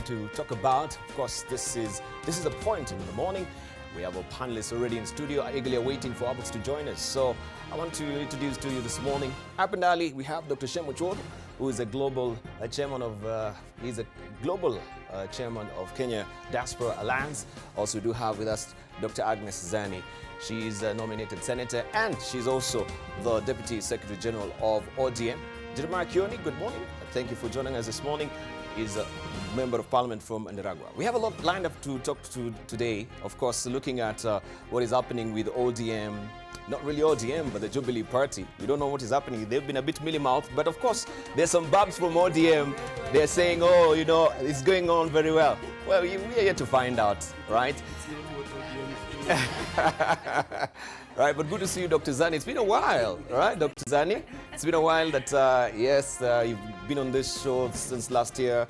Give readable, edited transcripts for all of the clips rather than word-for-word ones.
to talk about. Of course, this is a point in the morning. We have our panelists already in studio, eagerly waiting for others to join us. So I want to introduce to you this morning, up and early, we have Dr. Shemuchod, who is a global chairman of chairman of Kenya Diaspora Alliance. Also, we do have with us Dr. Agnes Zani. She is a nominated senator, and she's also the Deputy Secretary General of ODM. Jeremiah Kioni, good morning. Thank you for joining us this morning. He's a Member of Parliament from Nicaragua. We have a lot lined up to talk to today. Of course, looking at what is happening with ODM. Not really ODM, but the Jubilee Party. We don't know what is happening. They've been a bit mealy-mouthed, but of course, there's some babs from ODM. They're saying, oh, you know, it's going on very well. Well, we are here to find out, right? Right, but good to see you, Dr. Zani. It's been a while, right, Dr. Zani? It's been a while that, yes, you've been on this show since last year.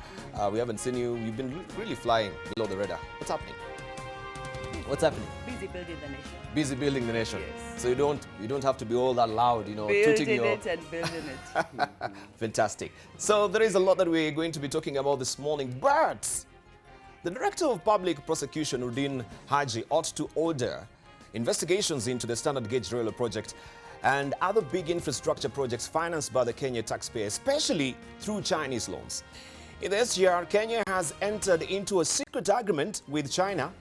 We haven't seen you. You've been really flying below the radar. What's happening? What's happening? Busy building the nation. Busy building the nation. Yes. So you don't have to be all that loud, you know, tooting Building your... it and building it. Fantastic. So there is a lot that we're going to be talking about this morning, but the Director of Public Prosecution, Udin Haji, ought to order investigations into the Standard Gauge Railway project and other big infrastructure projects financed by the Kenya taxpayer, especially through Chinese loans. In this year, Kenya has entered into a secret agreement with China,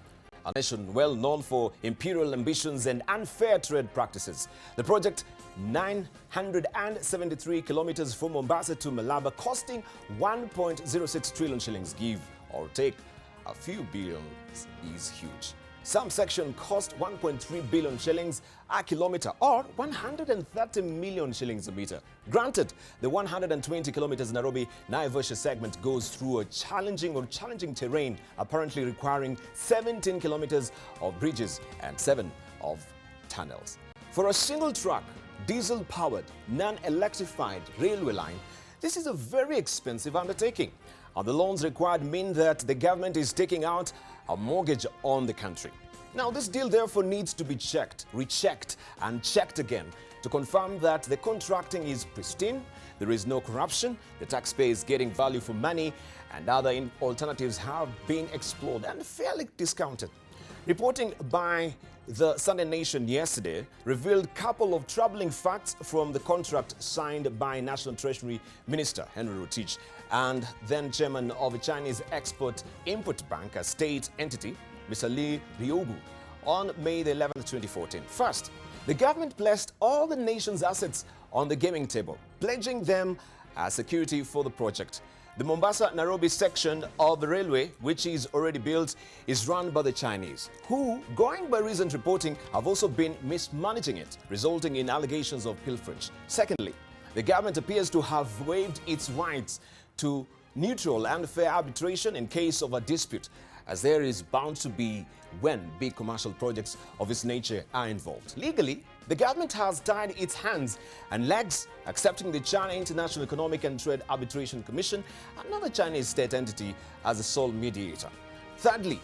a nation well known for imperial ambitions and unfair trade practices. The project, 973 kilometers from Mombasa to Malaba, costing 1.06 trillion shillings, give or take a few billions, is huge. Some section cost 1.3 billion shillings a kilometer, or 130 million shillings a meter. Granted, the 120 kilometers Nairobi-Naivasha segment goes through a challenging terrain, apparently requiring 17 kilometers of bridges and 7 of tunnels. For a single track, diesel-powered, non-electrified railway line, this is a very expensive undertaking. And the loans required mean that the government is taking out a mortgage on the country. Now, this deal therefore needs to be checked, rechecked, and checked again to confirm that the contracting is pristine, there is no corruption, the taxpayer is getting value for money, and other alternatives have been explored and fairly discounted. Reporting by the Sunday Nation yesterday revealed a couple of troubling facts from the contract signed by National Treasury Minister Henry Rotich and then chairman of a Chinese Export-Import Bank, a state entity, Mr. Li Riobu, on May the 11th, 2014. First, the government placed all the nation's assets on the gaming table, pledging them as security for the project. The Mombasa-Nairobi section of the railway, which is already built, is run by the Chinese, who, going by recent reporting, have also been mismanaging it, resulting in allegations of pilferage. Secondly, the government appears to have waived its rights to neutral and fair arbitration in case of a dispute, as there is bound to be when big commercial projects of this nature are involved. Legally, the government has tied its hands and legs, accepting the China International Economic and Trade Arbitration Commission, another Chinese state entity, as the sole mediator. Thirdly,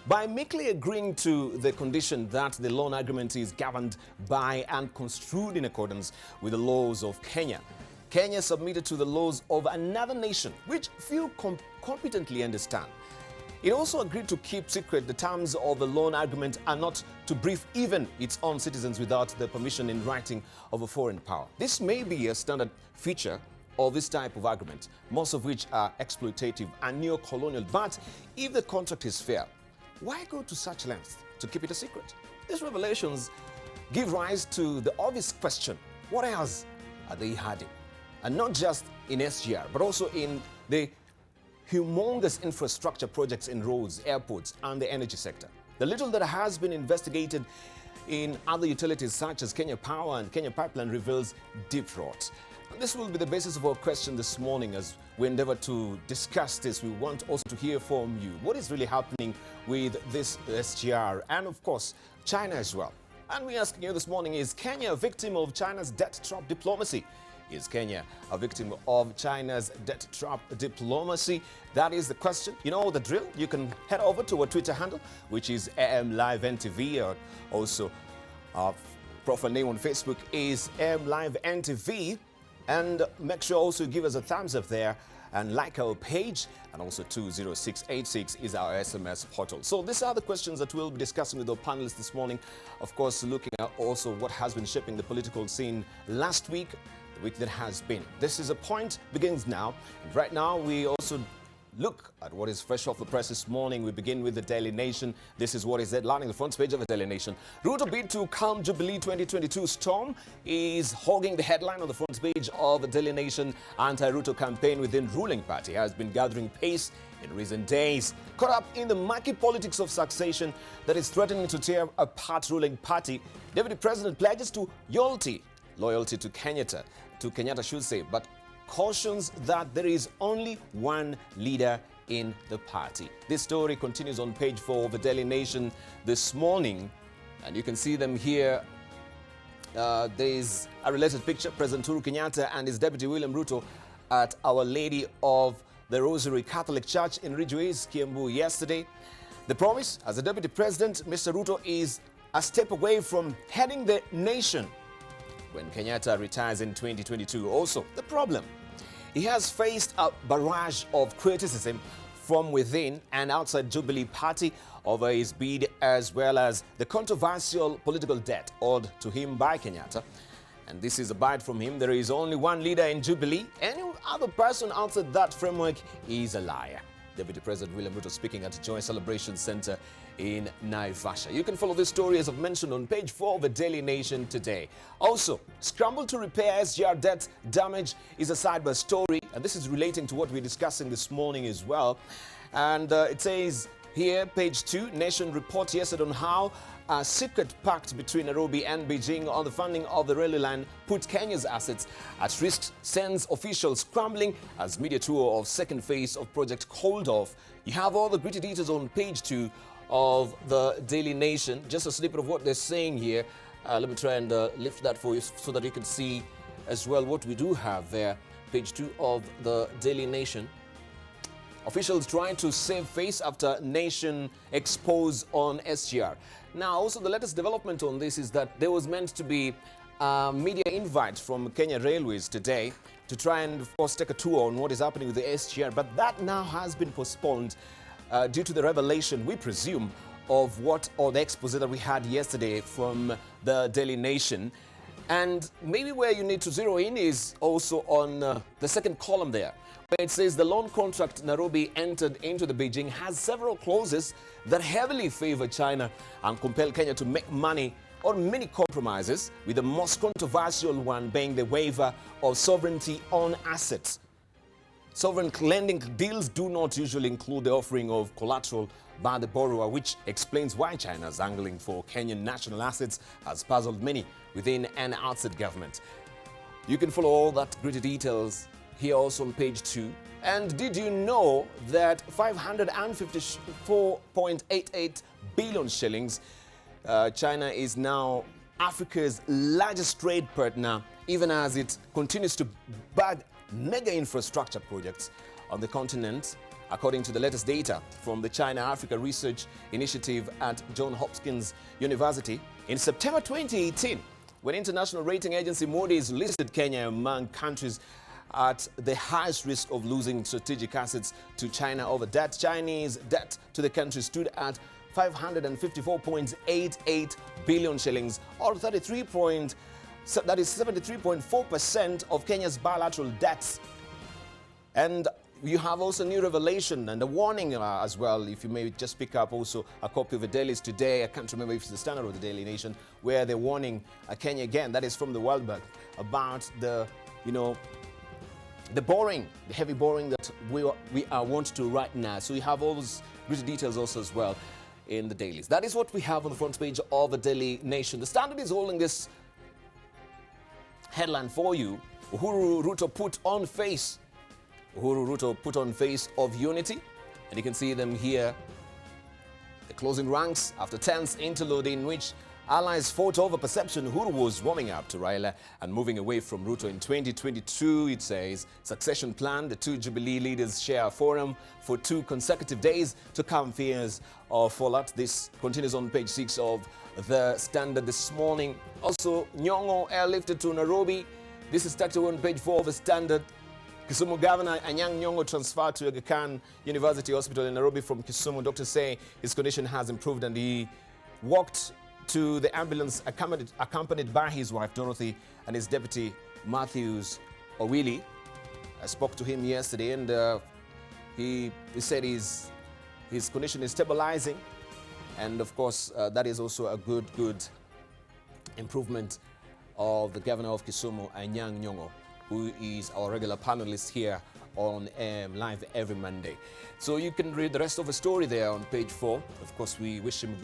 by meekly agreeing to the condition that the loan agreement is governed by and construed in accordance with the laws of Kenya, Kenya submitted to the laws of another nation, which few competently understand. It also agreed to keep secret the terms of the loan agreement and not to brief even its own citizens without the permission in writing of a foreign power. This may be a standard feature of this type of agreement, most of which are exploitative and neo-colonial. But if the contract is fair, why go to such lengths to keep it a secret? These revelations give rise to the obvious question, what else are they hiding? And not just in SGR, but also in the humongous infrastructure projects in roads, airports, and the energy sector. The little that has been investigated in other utilities such as Kenya Power and Kenya Pipeline reveals deep rot. And this will be the basis of our question this morning as we endeavor to discuss this. We want also to hear from you. What is really happening with this SGR and, of course, China as well? And we're asking you this morning, is Kenya a victim of China's debt trap diplomacy? Is Kenya a victim of China's debt trap diplomacy? That is the question. You know the drill. You can head over to our Twitter handle, which is AMLiveNTV, or also our profile name on Facebook is AMLiveNTV. And make sure also give us a thumbs up there and like our page, and also 20686 is our SMS portal. So these are the questions that we'll be discussing with our panelists this morning. Of course, looking at also what has been shaping the political scene last week, the week that has been. This is a point begins now. And right now, we also look at what is fresh off the press this morning. We begin with the Daily Nation. This is what is headlining the front page of the Daily Nation. Ruto bid to calm Jubilee 2022 storm is hogging the headline on the front page of the Daily Nation. Anti-Ruto campaign within ruling party has been gathering pace in recent days. Caught up in the murky politics of succession that is threatening to tear apart ruling party, Deputy President pledges to loyalty to Kenyatta should say, but cautions that there is only one leader in the party. This story continues on page 4 of the Daily Nation this morning, and you can see them here. There is a related picture, President Uhuru Kenyatta and his deputy William Ruto at Our Lady of the Rosary Catholic Church in Ridgeway's Kiambu yesterday. The promise, as the deputy president, Mr. Ruto is a step away from heading the nation when Kenyatta retires in 2022. Also, the problem, he has faced a barrage of criticism from within and outside Jubilee Party over his bid, as well as the controversial political debt owed to him by Kenyatta. And this is a bite from him. There is only one leader in Jubilee. Any other person outside that framework is a liar. Deputy President William Ruto speaking at the Joy Celebration Center in Naivasha. You can follow this story, as I've mentioned, on page 4 of the Daily Nation today. Also, scramble to repair SGR debt damage is a sidebar story, and this is relating to what we're discussing this morning as well. And it says here, page 2, Nation report yesterday on how a secret pact between Nairobi and Beijing on the funding of the railway line put Kenya's assets at risk, sends officials scrambling as media tour of second phase of project called off. You have all the gritty details on page 2 of the Daily Nation. Just a snippet of what they're saying here. Let me try and lift that for you so that you can see as well what we do have there. Page 2 of the Daily Nation. Officials trying to save face after Nation expose on SGR. Now, also the latest development on this is that there was meant to be a media invite from Kenya Railways today to try and, of course, take a tour on what is happening with the SGR. But that now has been postponed due to the revelation, we presume, of the expose that we had yesterday from the Daily Nation. And maybe where you need to zero in is also on the second column there, where it says the loan contract Nairobi entered into the Beijing has several clauses that heavily favor China and compel Kenya to make money on many compromises, with the most controversial one being the waiver of sovereignty on assets. Sovereign lending deals do not usually include the offering of collateral by the borrower, which explains why China's angling for Kenyan national assets has puzzled many within and outside government. You can follow all that gritty details here also on page 2. And did you know that 554.88 billion shillings, China is now Africa's largest trade partner, even as it continues to bag mega infrastructure projects on the continent, according to the latest data from the China-Africa Research Initiative at Johns Hopkins University. In September 2018, when international rating agency Moody's listed Kenya among countries at the highest risk of losing strategic assets to China over debt, Chinese debt to the country stood at 554.88 billion shillings, or that is 73.4% of Kenya's bilateral debts. And you have also new revelation and a warning as well, if you may just pick up also a copy of the Dailies today. I can't remember if it's the Standard or the Daily Nation, where they're warning Kenya again, that is from the World Bank, about the borrowing, the heavy borrowing that we are want to right now. So you have all those gritty details also as well in the dailies. That is what we have on the front page of the Daily Nation. The Standard is holding this headline for you. Uhuru Ruto put on face. Uhuru Ruto put on face of unity. And you can see them here. The closing ranks after tense interlude in which allies fought over perception. Uhuru was warming up to Raila and moving away from Ruto in 2022. It says succession plan. The two Jubilee leaders share a forum for 2 consecutive days to calm fears of fallout. This continues on page 6 of the Standard this morning. Also, Nyong'o airlifted to Nairobi This is tucked on page 4 of the Standard. Kisumu Governor Anyang' Nyong'o transferred to Aga Khan University Hospital in Nairobi from Kisumu. Doctors say his condition has improved and he walked to the ambulance accompanied by his wife Dorothy and his deputy Matthews Owili. I spoke to him yesterday and he said his condition is stabilizing, and of course that is also a good improvement of the governor of Kisumu, Anyang' Nyong'o, who is our regular panelist here on Live every Monday. So you can read the rest of the story there on page 4. Of course, we wish him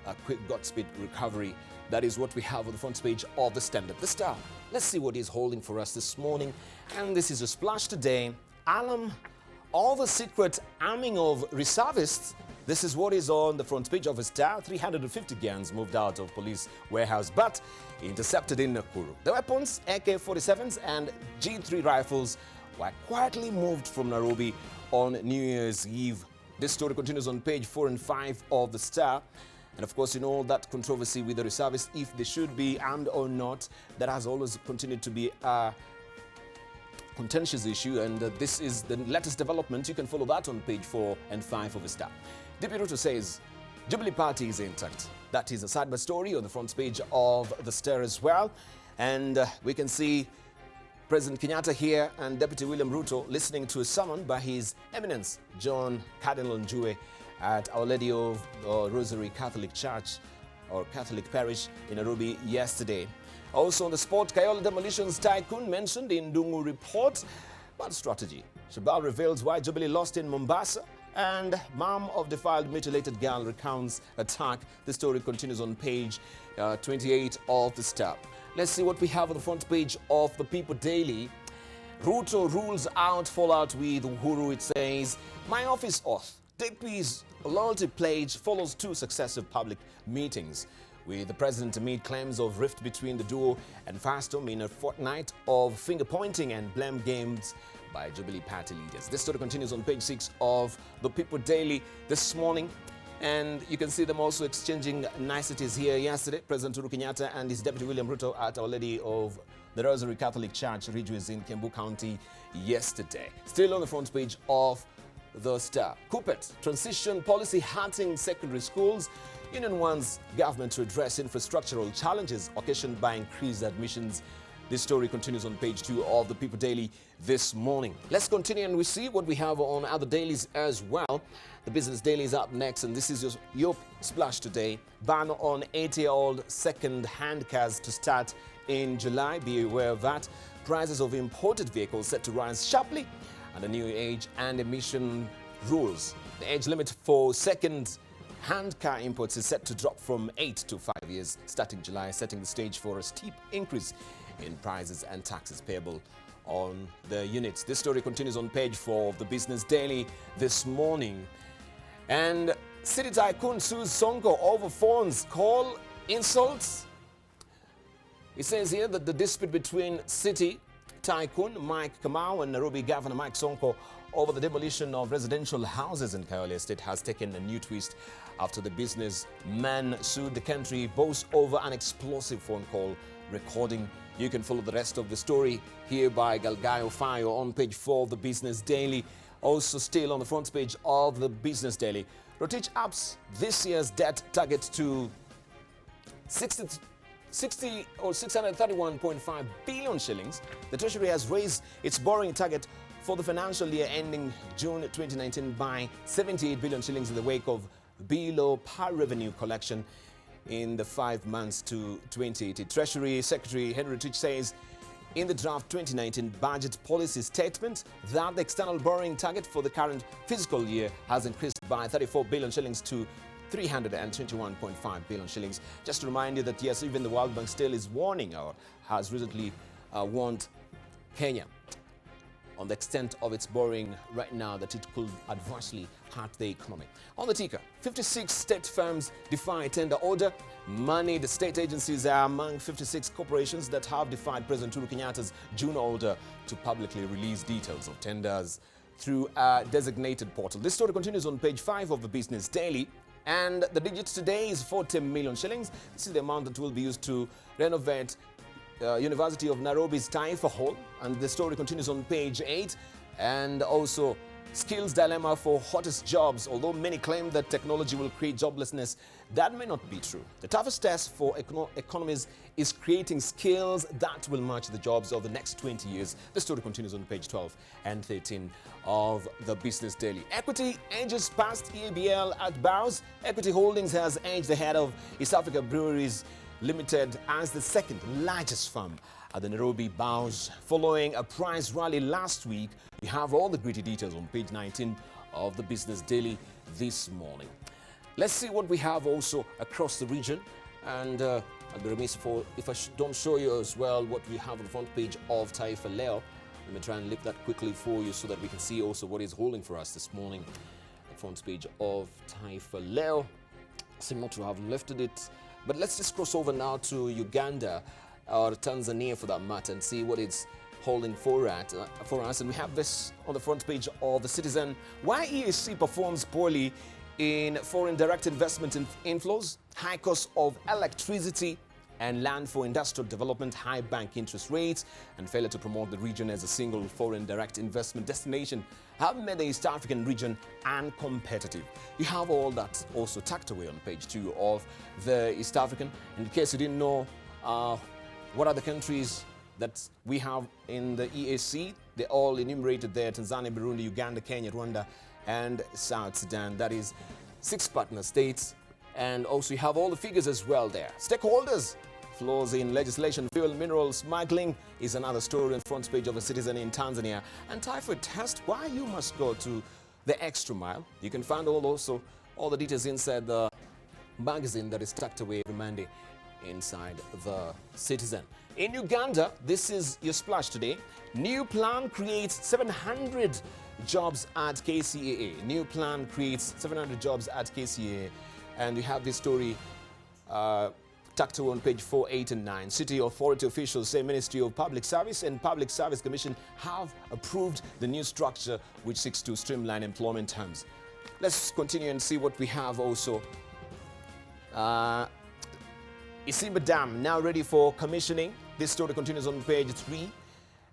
a quick Godspeed recovery. That is what we have on the front page of the Standard. The Star. Let's see what he's holding for us this morning. And this is a splash today. Alam, all the secret arming of reservists. This is what is on the front page of the Star. 350 guns moved out of police warehouse, but intercepted in Nakuru. The weapons, AK-47s and G3 rifles, were quietly moved from Nairobi on New Year's Eve. This story continues on page 4 and 5 of the Star. And of course, you know that controversy with the reservists, if they should be armed or not, that has always continued to be a contentious issue, and this is the latest development. You can follow that on page 4 and 5 of the Star. DP Ruto says Jubilee Party is intact. That is a side-by story on the front page of the Star as well. And we can see President Kenyatta here and Deputy William Ruto listening to a sermon by His Eminence John Cardinal Njue at Our Lady of Rosary Catholic Church or Catholic Parish in Nairobi yesterday. Also on the sport, Kayole Demolitions tycoon mentioned in Dungu report. Bad strategy. Debarl reveals why Jubilee lost in Mombasa. And mom of defiled mutilated girl recounts attack. The story continues on page 28 of the Star. Let's see what we have on the front page of the People Daily. Ruto rules out fallout with Uhuru, it says. My office oath. DP's loyalty pledge follows 2 successive public meetings, with the president amid claims of rift between the duo and Fastom in a fortnight of finger-pointing and blame games by Jubilee Party leaders. This story continues on page 6 of the People Daily this morning. And you can see them also exchanging niceties here yesterday. President Uhuru Kenyatta and his Deputy William Ruto at Our Lady of the Rosary Catholic Church, Ridgeways in Kiambu County yesterday. Still on the front page of the Star. Kupet, transition policy hurting secondary schools. Union wants government to address infrastructural challenges occasioned by increased admissions. This story continues on page 2 of the People Daily this morning. Let's continue and we see what we have on other dailies as well. The Business Daily is up next, and this is your splash today. Ban on 8-year-old second-hand cars to start in July. Be aware of that. Prices of imported vehicles set to rise sharply under new age and emission rules. The age limit for second-hand car imports is set to drop from 8 to 5 years starting July, setting the stage for a steep increase in prices and taxes payable on the units. This story continues on page 4 of the Business Daily this morning. And City Tycoon sues Sonko over phones call insults. It says here that the dispute between City Tycoon Mike Kamau and Nairobi Governor Mike Sonko over the demolition of residential houses in Kayole Estate has taken a new twist after the businessman sued the country boss over an explosive phone call recording. You can follow the rest of the story here by Galgayo Fayo on page 4 of the Business Daily. Also still on the front page of the Business Daily. Rotich ups this year's debt target to 631.5 billion shillings. The Treasury has raised its borrowing target for the financial year ending June 2019 by 78 billion shillings in the wake of below par revenue collection in the 5 months to 2080. Treasury Secretary Henry Rotich says in the draft 2019 budget policy statement that the external borrowing target for the current fiscal year has increased by 34 billion shillings to 321.5 billion shillings. Just to remind you that yes, even the World Bank still is warning or has recently warned Kenya on the extent of its borrowing right now that it could adversely hurt the economy. On the ticker, 56 state firms defy tender order. Moneyed state agencies are among 56 corporations that have defied President Uhuru Kenyatta's June order to publicly release details of tenders through a designated portal. This story continues on page 5 of the Business Daily. And the digit today is 40 million shillings. This is the amount that will be used to renovate University of Nairobi's Taifa Hall, and the story continues on page 8. And also, skills dilemma for hottest jobs. Although many claim that technology will create joblessness, that may not be true. The toughest test for economies is creating skills that will match the jobs of the next 20 years. The story continues on page 12 and 13 of the Business Daily. Equity edges past EABL at Bows. Equity Holdings has edged ahead of East Africa Breweries Limited as the second largest firm at the Nairobi Bows. Following a price rally last week, we have all the gritty details on page 19 of the Business Daily this morning. Let's see what we have also across the region, and I'll be remiss if I don't show you as well what we have on the front page of Taifa Leo. Let me try and lift that quickly for you so that we can see also what is holding for us this morning. The front page of Taifa Leo. Seem not to have lifted it, but let's just cross over now to Uganda or Tanzania for that matter and see what it's holding for us. And we have this on the front page of the Citizen. Why EAC performs poorly in foreign direct investment inflows, high cost of electricity and land for industrial development, high bank interest rates, and failure to promote the region as a single foreign direct investment destination have made the East African region uncompetitive. You have all that also tucked away on page 2 of the East African. In case you didn't know, what are the countries that we have in the EAC? They're all enumerated there: Tanzania, Burundi, Uganda, Kenya, Rwanda, and South Sudan. That is 6 partner states. And also you have all the figures as well there. Stakeholders, flaws in legislation, fuel, mineral smuggling is another story on the front page of a Citizen in Tanzania. And typhoid test, why you must go to the extra mile. You can find also all the details inside the magazine that is tucked away every Monday inside the Citizen. In Uganda, this is your splash today. New plan creates 700 jobs at KCAA. New plan creates 700 jobs at KCAA. And we have this story tucked away on page 4, 8, and 9. City authority officials say Ministry of Public Service and Public Service Commission have approved the new structure which seeks to streamline employment terms. Let's continue and see what we have also. Isimba Dam now ready for commissioning. This story continues on page 3.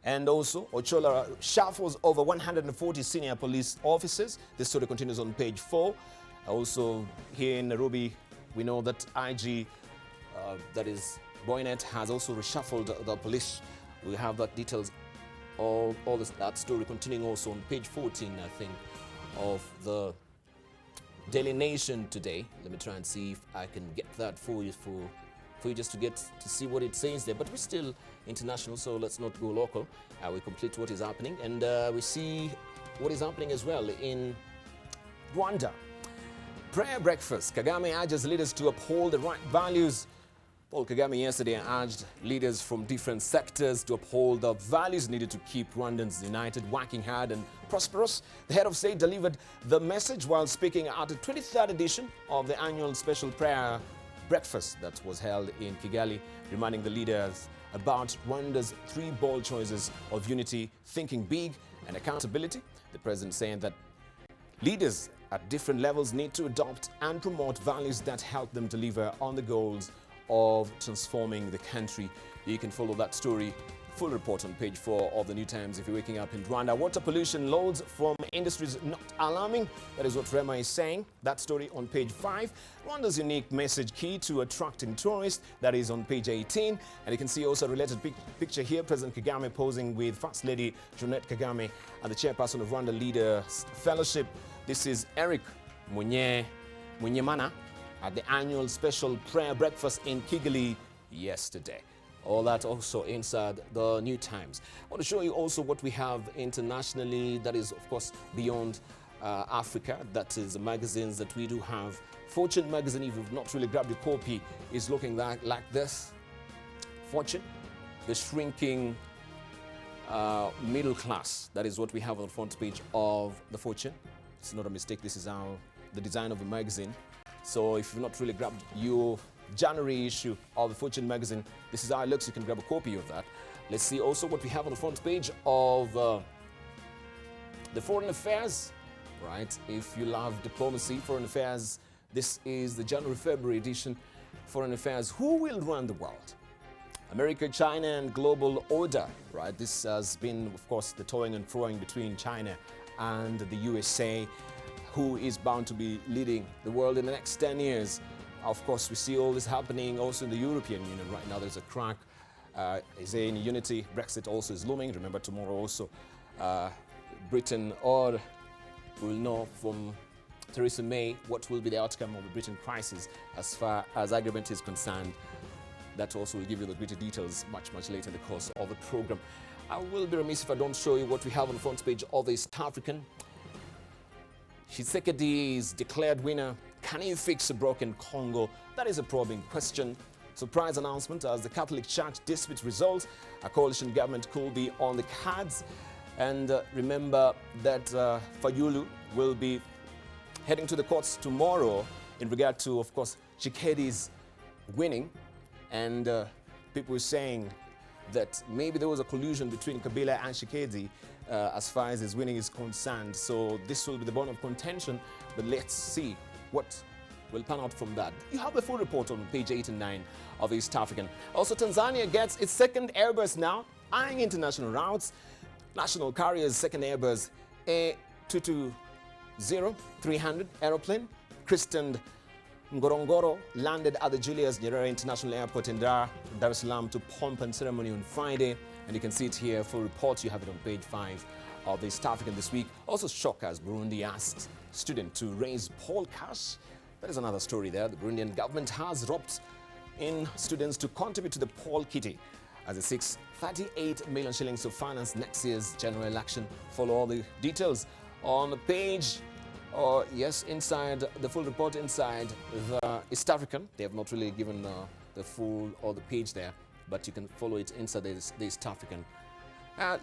And also, Ochola shuffles over 140 senior police officers. This story continues on page 4. Also, here in Nairobi, we know that IG, that is Boynet, has also reshuffled the police. We have that details, that story continuing also on page 14, I think, of the Daily Nation today. Let me try and see if I can get that for you just to get to see what it says there. But we're still international, so let's not go local. We complete what is happening, and we see what is happening as well in Rwanda. Prayer breakfast. Kagame urges leaders to uphold the right values. Paul Kagame yesterday urged leaders from different sectors to uphold the values needed to keep Rwandans united, working hard and prosperous. The head of state delivered the message while speaking at the 23rd edition of the annual special prayer breakfast that was held in Kigali, reminding the leaders about Rwanda's 3 bold choices of unity, thinking big, and accountability. The president saying that leaders at different levels need to adopt and promote values that help them deliver on the goals of transforming the country. You can follow that story, full report on page 4 of the New Times if you're waking up in Rwanda. Water pollution loads from industries not alarming. That is what Rema is saying. That story on page 5. Rwanda's unique message key to attracting tourists. That is on page 18. And you can see also a related picture here. President Kagame posing with First Lady Jeanette Kagame and the chairperson of Rwanda Leaders Fellowship. This is Eric Munyemana at the annual special prayer breakfast in Kigali yesterday. All that also inside the New Times. I want to show you also what we have internationally, that is, of course, beyond Africa. That is the magazines that we do have. Fortune magazine, if you've not really grabbed your copy, is looking like this. Fortune, the shrinking middle class. That is what we have on the front page of the Fortune. It's not a mistake. This is the design of the magazine. So if you've not really grabbed your January issue of the Fortune magazine, this is how it looks. You can grab a copy of that. Let's see also what we have on the front page of the Foreign Affairs, right? If you love diplomacy, Foreign Affairs, this is the January-February edition. Foreign Affairs, who will run the world? America, China, and global order, right? This has been, of course, the toing and froing between China and the USA, who is bound to be leading the world in the next 10 years. Of course, we see all this happening also in the European Union. Right now, there's a crack. Is there any unity? Brexit also is looming. Remember, tomorrow also, Britain, or we'll know from Theresa May what will be the outcome of the Britain crisis as far as agreement is concerned. That also will give you the greater details much later in the course of the program. I will be remiss if I don't show you what we have on the front page of the East African. Tshisekedi is declared winner. Can he fix a broken Congo? That is a probing question. Surprise announcement as the Catholic Church dispute resolves. A coalition government could be on the cards. And remember that Fayulu will be heading to the courts tomorrow in regard to, of course, Tshisekedi's winning. And people are saying that maybe there was a collusion between Kabila and Tshisekedi as far as his winning is concerned. So this will be the bone of contention, but let's see what will pan out from that. You have the full report on page 8 and 9 of East African. Also, Tanzania gets its second Airbus now, eyeing international routes. National carrier's second Airbus A220-300 aeroplane, christened Ngorongoro, landed at the Julius Nyerere International Airport in Dar es Salaam to pomp and ceremony on Friday. And you can see it here, full report. You have it on page 5 of the East African this week. Also, shock as Burundi asked students to raise poll cash. That is another story there. The Burundian government has roped in students to contribute to the poll kitty as it seeks 38 million shillings to finance next year's general election. Follow all the details on the page. Yes, inside the full report, inside the East African. They have not really given the full or the page there, but you can follow it inside the East African.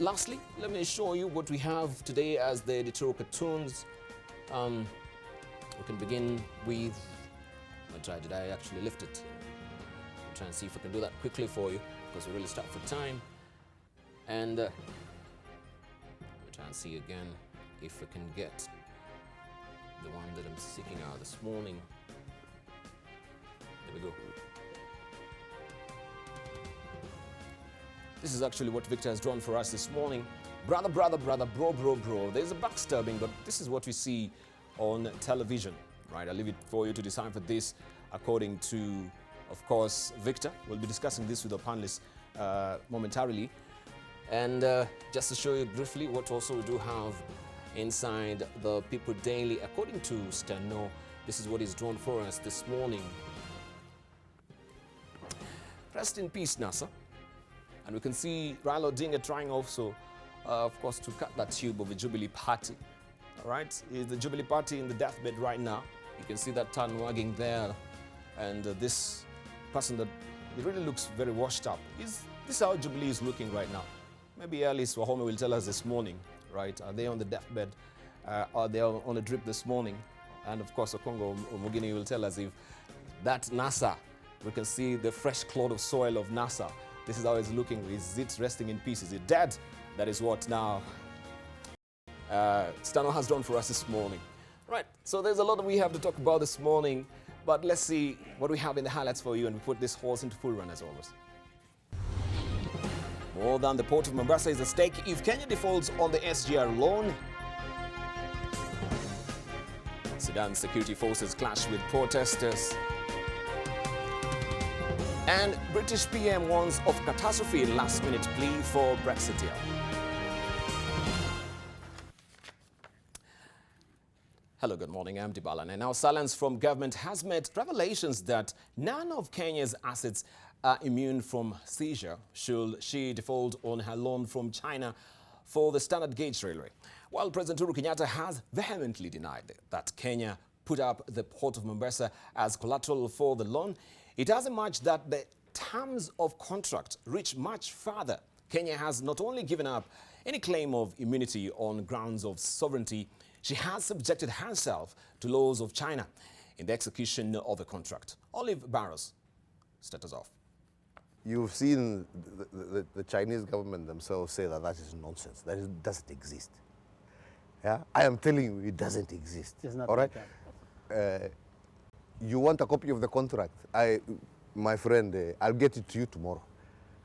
Lastly, let me show you what we have today as the editorial cartoons. We can begin with, did I actually lift it? I'll try and see if I can do that quickly for you, because we really start for time. And we'll try and see again if we can get the one that I'm seeking out this morning. There we go. This is actually what Victor has drawn for us this morning. Brother, brother, brother, bro, bro, bro. There's a backstabbing, but this is what we see on television, right? I'll leave it for you to decipher this according to, of course, Victor. We'll be discussing this with the panelists momentarily. And just to show you briefly what also we do have inside the People Daily, according to Stano, this is what is drawn for us this morning. Rest in peace, NASA. And we can see Raila Odinga trying also, of course, to cut that tube of the Jubilee Party. All right, is the Jubilee Party in the deathbed right now? You can see that tongue wagging there. And this person that it really looks very washed up. Is this how Jubilee is looking right now? Maybe Alice Wahome will tell us this morning, right? Are they on the deathbed? Are they on a drip this morning? And of course, Okongo Omogini will tell us if that NASA, we can see the fresh clod of soil of NASA. This is how it's looking. Is it resting in peace? Is it dead? That is what now Stano has done for us this morning. Right, so there's a lot that we have to talk about this morning, but let's see what we have in the highlights for you, and we put this horse into full run as always. More than the port of Mombasa is at stake if Kenya defaults on the SGR loan. Sudan's security forces clash with protesters. And British PM warns of catastrophe in last-minute plea for Brexit deal. Hello, good morning. I'm Debarl. And now silence from government has met revelations that none of Kenya's assets are immune from seizure should she default on her loan from China for the standard gauge railway. While President Uhuru Kenyatta has vehemently denied that Kenya put up the port of Mombasa as collateral for the loan, it has emerged that the terms of contract reach much further. Kenya has not only given up any claim of immunity on grounds of sovereignty, she has subjected herself to laws of China in the execution of the contract. Olive Barros, start us off. You've seen the Chinese government themselves say that that is nonsense, that it doesn't exist. Yeah? I am telling you, it doesn't exist. It's not all right? like that. You want a copy of the contract? My friend, I'll get it to you tomorrow.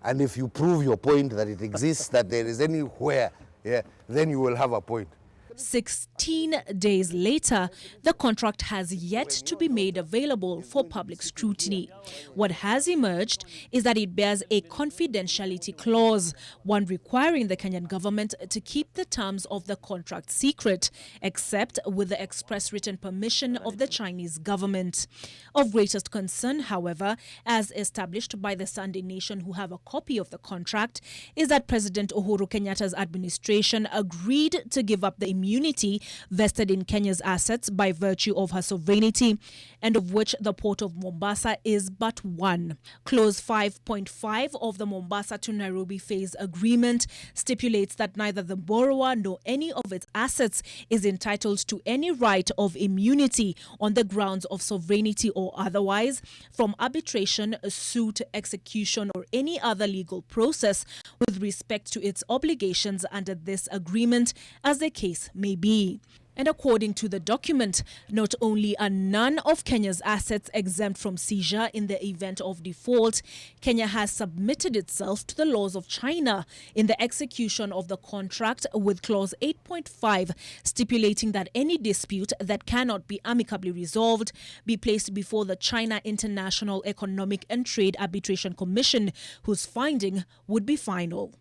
And if you prove your point that it exists, that there is anywhere, then you will have a point. 16 days later, the contract has yet to be made available for public scrutiny. What has emerged is that it bears a confidentiality clause, one requiring the Kenyan government to keep the terms of the contract secret, except with the express written permission of the Chinese government. Of greatest concern, however, as established by the Sunday Nation, who have a copy of the contract, is that President Uhuru Kenyatta's administration agreed to give up the immunity vested in Kenya's assets by virtue of her sovereignty, and of which the port of Mombasa is but one. Clause 5.5 of the Mombasa to Nairobi phase agreement stipulates that neither the borrower nor any of its assets is entitled to any right of immunity on the grounds of sovereignty or otherwise from arbitration, suit, execution, or any other legal process with respect to its obligations under this agreement, as the case may be. And according to the document, not only are none of Kenya's assets exempt from seizure in the event of default, Kenya has submitted itself to the laws of China in the execution of the contract, with clause 8.5 stipulating that any dispute that cannot be amicably resolved be placed before the China International Economic and Trade Arbitration Commission, whose finding would be final.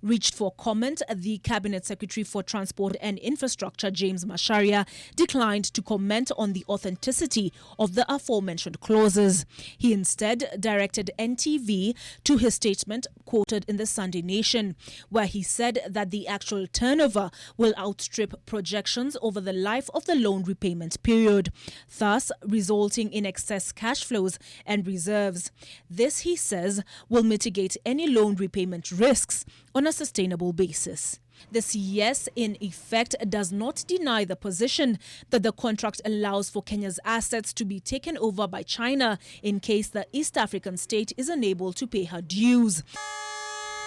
Reached for comment, the Cabinet Secretary for Transport and Infrastructure, James Macharia, declined to comment on the authenticity of the aforementioned clauses. He instead directed NTV to his statement quoted in the Sunday Nation, where he said that the actual turnover will outstrip projections over the life of the loan repayment period, thus resulting in excess cash flows and reserves. This, he says, will mitigate any loan repayment risks on a sustainable basis. This yes, in effect, does not deny the position that the contract allows for Kenya's assets to be taken over by China in case the East African state is unable to pay her dues.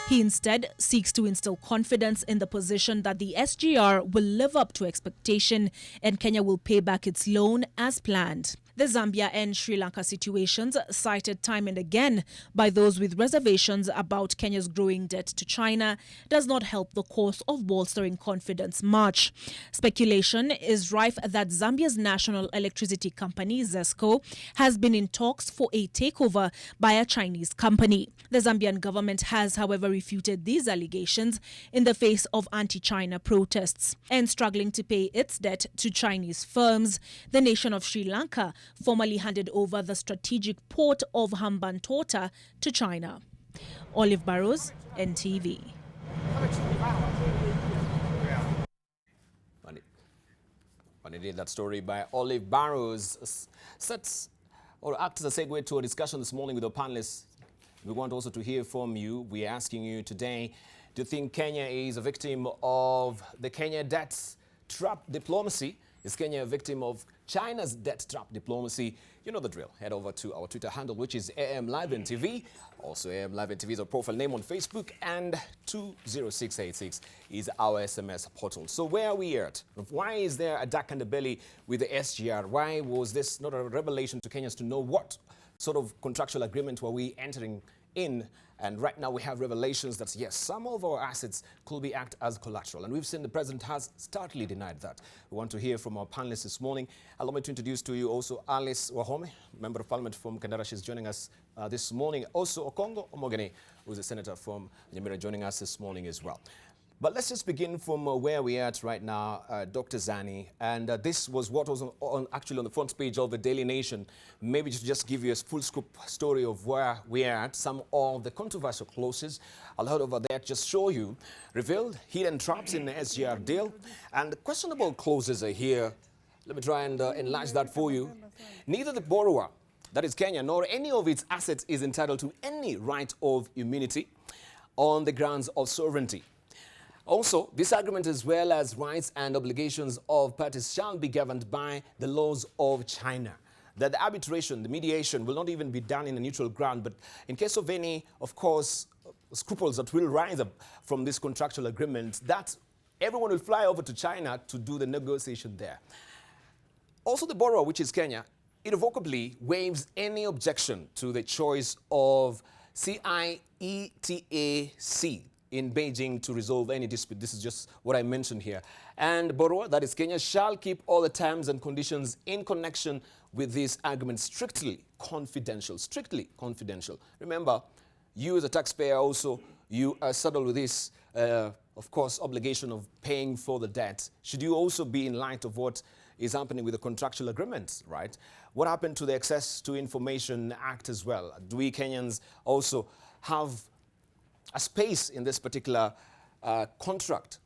He instead seeks to instill confidence in the position that the SGR will live up to expectation and Kenya will pay back its loan as planned. The Zambia and Sri Lanka situations, cited time and again by those with reservations about Kenya's growing debt to China, does not help the cause of bolstering confidence much. Speculation is rife that Zambia's national electricity company, ZESCO, has been in talks for a takeover by a Chinese company. The Zambian government has, however, refuted these allegations in the face of anti-China protests. And struggling to pay its debt to Chinese firms, the nation of Sri Lanka formally handed over the strategic port of Hambantota to China. Olive Barrows, NTV. And indeed, that story by Olive Barrows sets or acts as a segue to a discussion this morning with our panelists. We want also to hear from you. We're asking you today, do you think Kenya is a victim of the Kenya debt trap diplomacy? Is Kenya a victim of China's debt trap diplomacy? You know the drill. Head over to our Twitter handle, which is AM Live and TV. Also, AM Live and TV is our profile name on Facebook, and 20686 is our SMS portal. So where are we at? Why is there a dark underbelly with the SGR? Why was this not a revelation to Kenyans to know what sort of contractual agreement were we entering in? And right now we have revelations that, yes, some of our assets could be act as collateral. And we've seen the president has starkly denied that. We want to hear from our panelists this morning. Allow me to introduce to you also Alice Wahome, Member of Parliament from Kandara. She's joining us this morning. Also Okongo Omogeni, who's a senator from Nyamira, joining us this morning as well. But let's just begin from where we're at right now, Dr. Zani. And this was what was actually on the front page of the Daily Nation. Maybe to just give you a full scoop story of where we're at, some of the controversial clauses. I'll head over there, just show you. Revealed hidden traps in the SGR deal. And the questionable clauses are here. Let me try and enlarge that for you. Neither the borrower, that is Kenya, nor any of its assets is entitled to any right of immunity on the grounds of sovereignty. Also, this agreement, as well as rights and obligations of parties, shall be governed by the laws of China. That the arbitration, the mediation, will not even be done in a neutral ground, but in case of any, of course, scruples that will rise up from this contractual agreement, that everyone will fly over to China to do the negotiation there. Also, the borrower, which is Kenya, irrevocably waives any objection to the choice of CIETAC in Beijing to resolve any dispute. This is just what I mentioned here. And Borua, that is Kenya, shall keep all the terms and conditions in connection with this agreement strictly confidential. Strictly confidential. Remember, you as a taxpayer also, you are saddled with this, of course, obligation of paying for the debt. Should you also be in light of what is happening with the contractual agreements, right? What happened to the Access to Information Act as well? Do we Kenyans also have a space in this particular contract?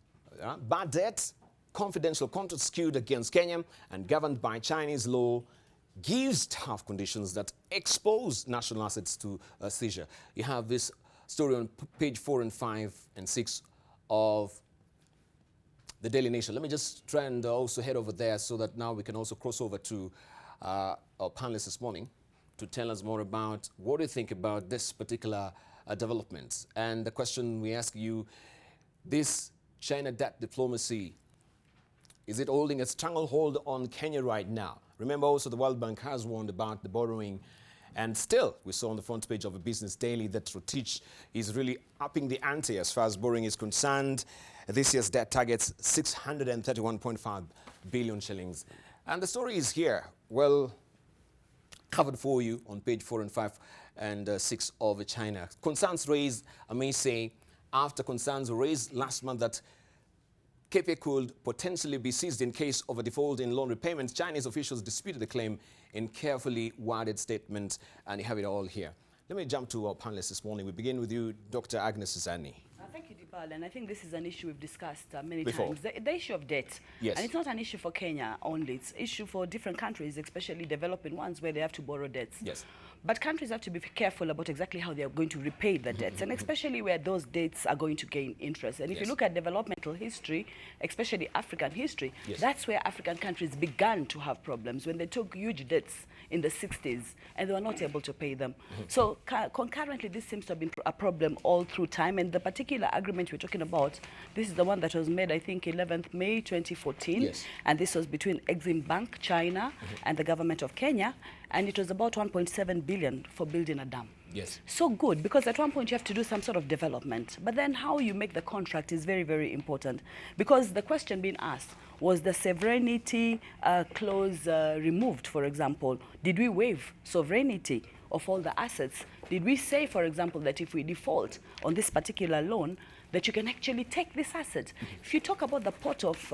Bad debt, confidential contract skewed against Kenya and governed by Chinese law gives tough conditions that expose national assets to seizure. You have this story on page 4 and 5 and 6 of the Daily Nation. Let me just try and also head over there so that now we can also cross over to our panelists this morning to tell us more about what do you think about this particular development. And the question we ask you, this China debt diplomacy, is it holding a stranglehold on Kenya right now? Remember also the World Bank has warned about the borrowing, and still we saw on the front page of a Business Daily that Rotich is really upping the ante as far as borrowing is concerned. This year's debt targets 631.5 billion shillings. And the story is here, well covered for you on page 4 and 5 and 6 of China. Concerns raised, I may say, after concerns were raised last month that KPA could potentially be seized in case of a default in loan repayments. Chinese officials disputed the claim in carefully worded statements, and you have it all here. Let me jump to our panelists this morning. We begin with you, Dr. Agnes Zani. Thank you, Debarl, and I think this is an issue we've discussed many Before. times. The issue of debt, Yes. And it's not an issue for Kenya only. It's an issue for different countries, especially developing ones where they have to borrow debts. Yes. But countries have to be careful about exactly how they are going to repay the debts, and especially where those debts are going to gain interest. And if Yes. you look at developmental history, especially African history, Yes. that's where African countries began to have problems, when they took huge debts in the 60s and they were not able to pay them. So concurrently, this seems to have been a problem all through time. And the particular agreement we're talking about, this is the one that was made, I think, 11th May 2014. Yes. And this was between Exim Bank, China, and the government of Kenya. And it was about 1.7 billion for building a dam. Yes. So good, because at one point you have to do some sort of development. But then how you make the contract is very, very important. Because the question being asked, was the sovereignty clause removed, for example? Did we waive sovereignty of all the assets? Did we say, for example, that if we default on this particular loan, that you can actually take this asset? If you talk about the port of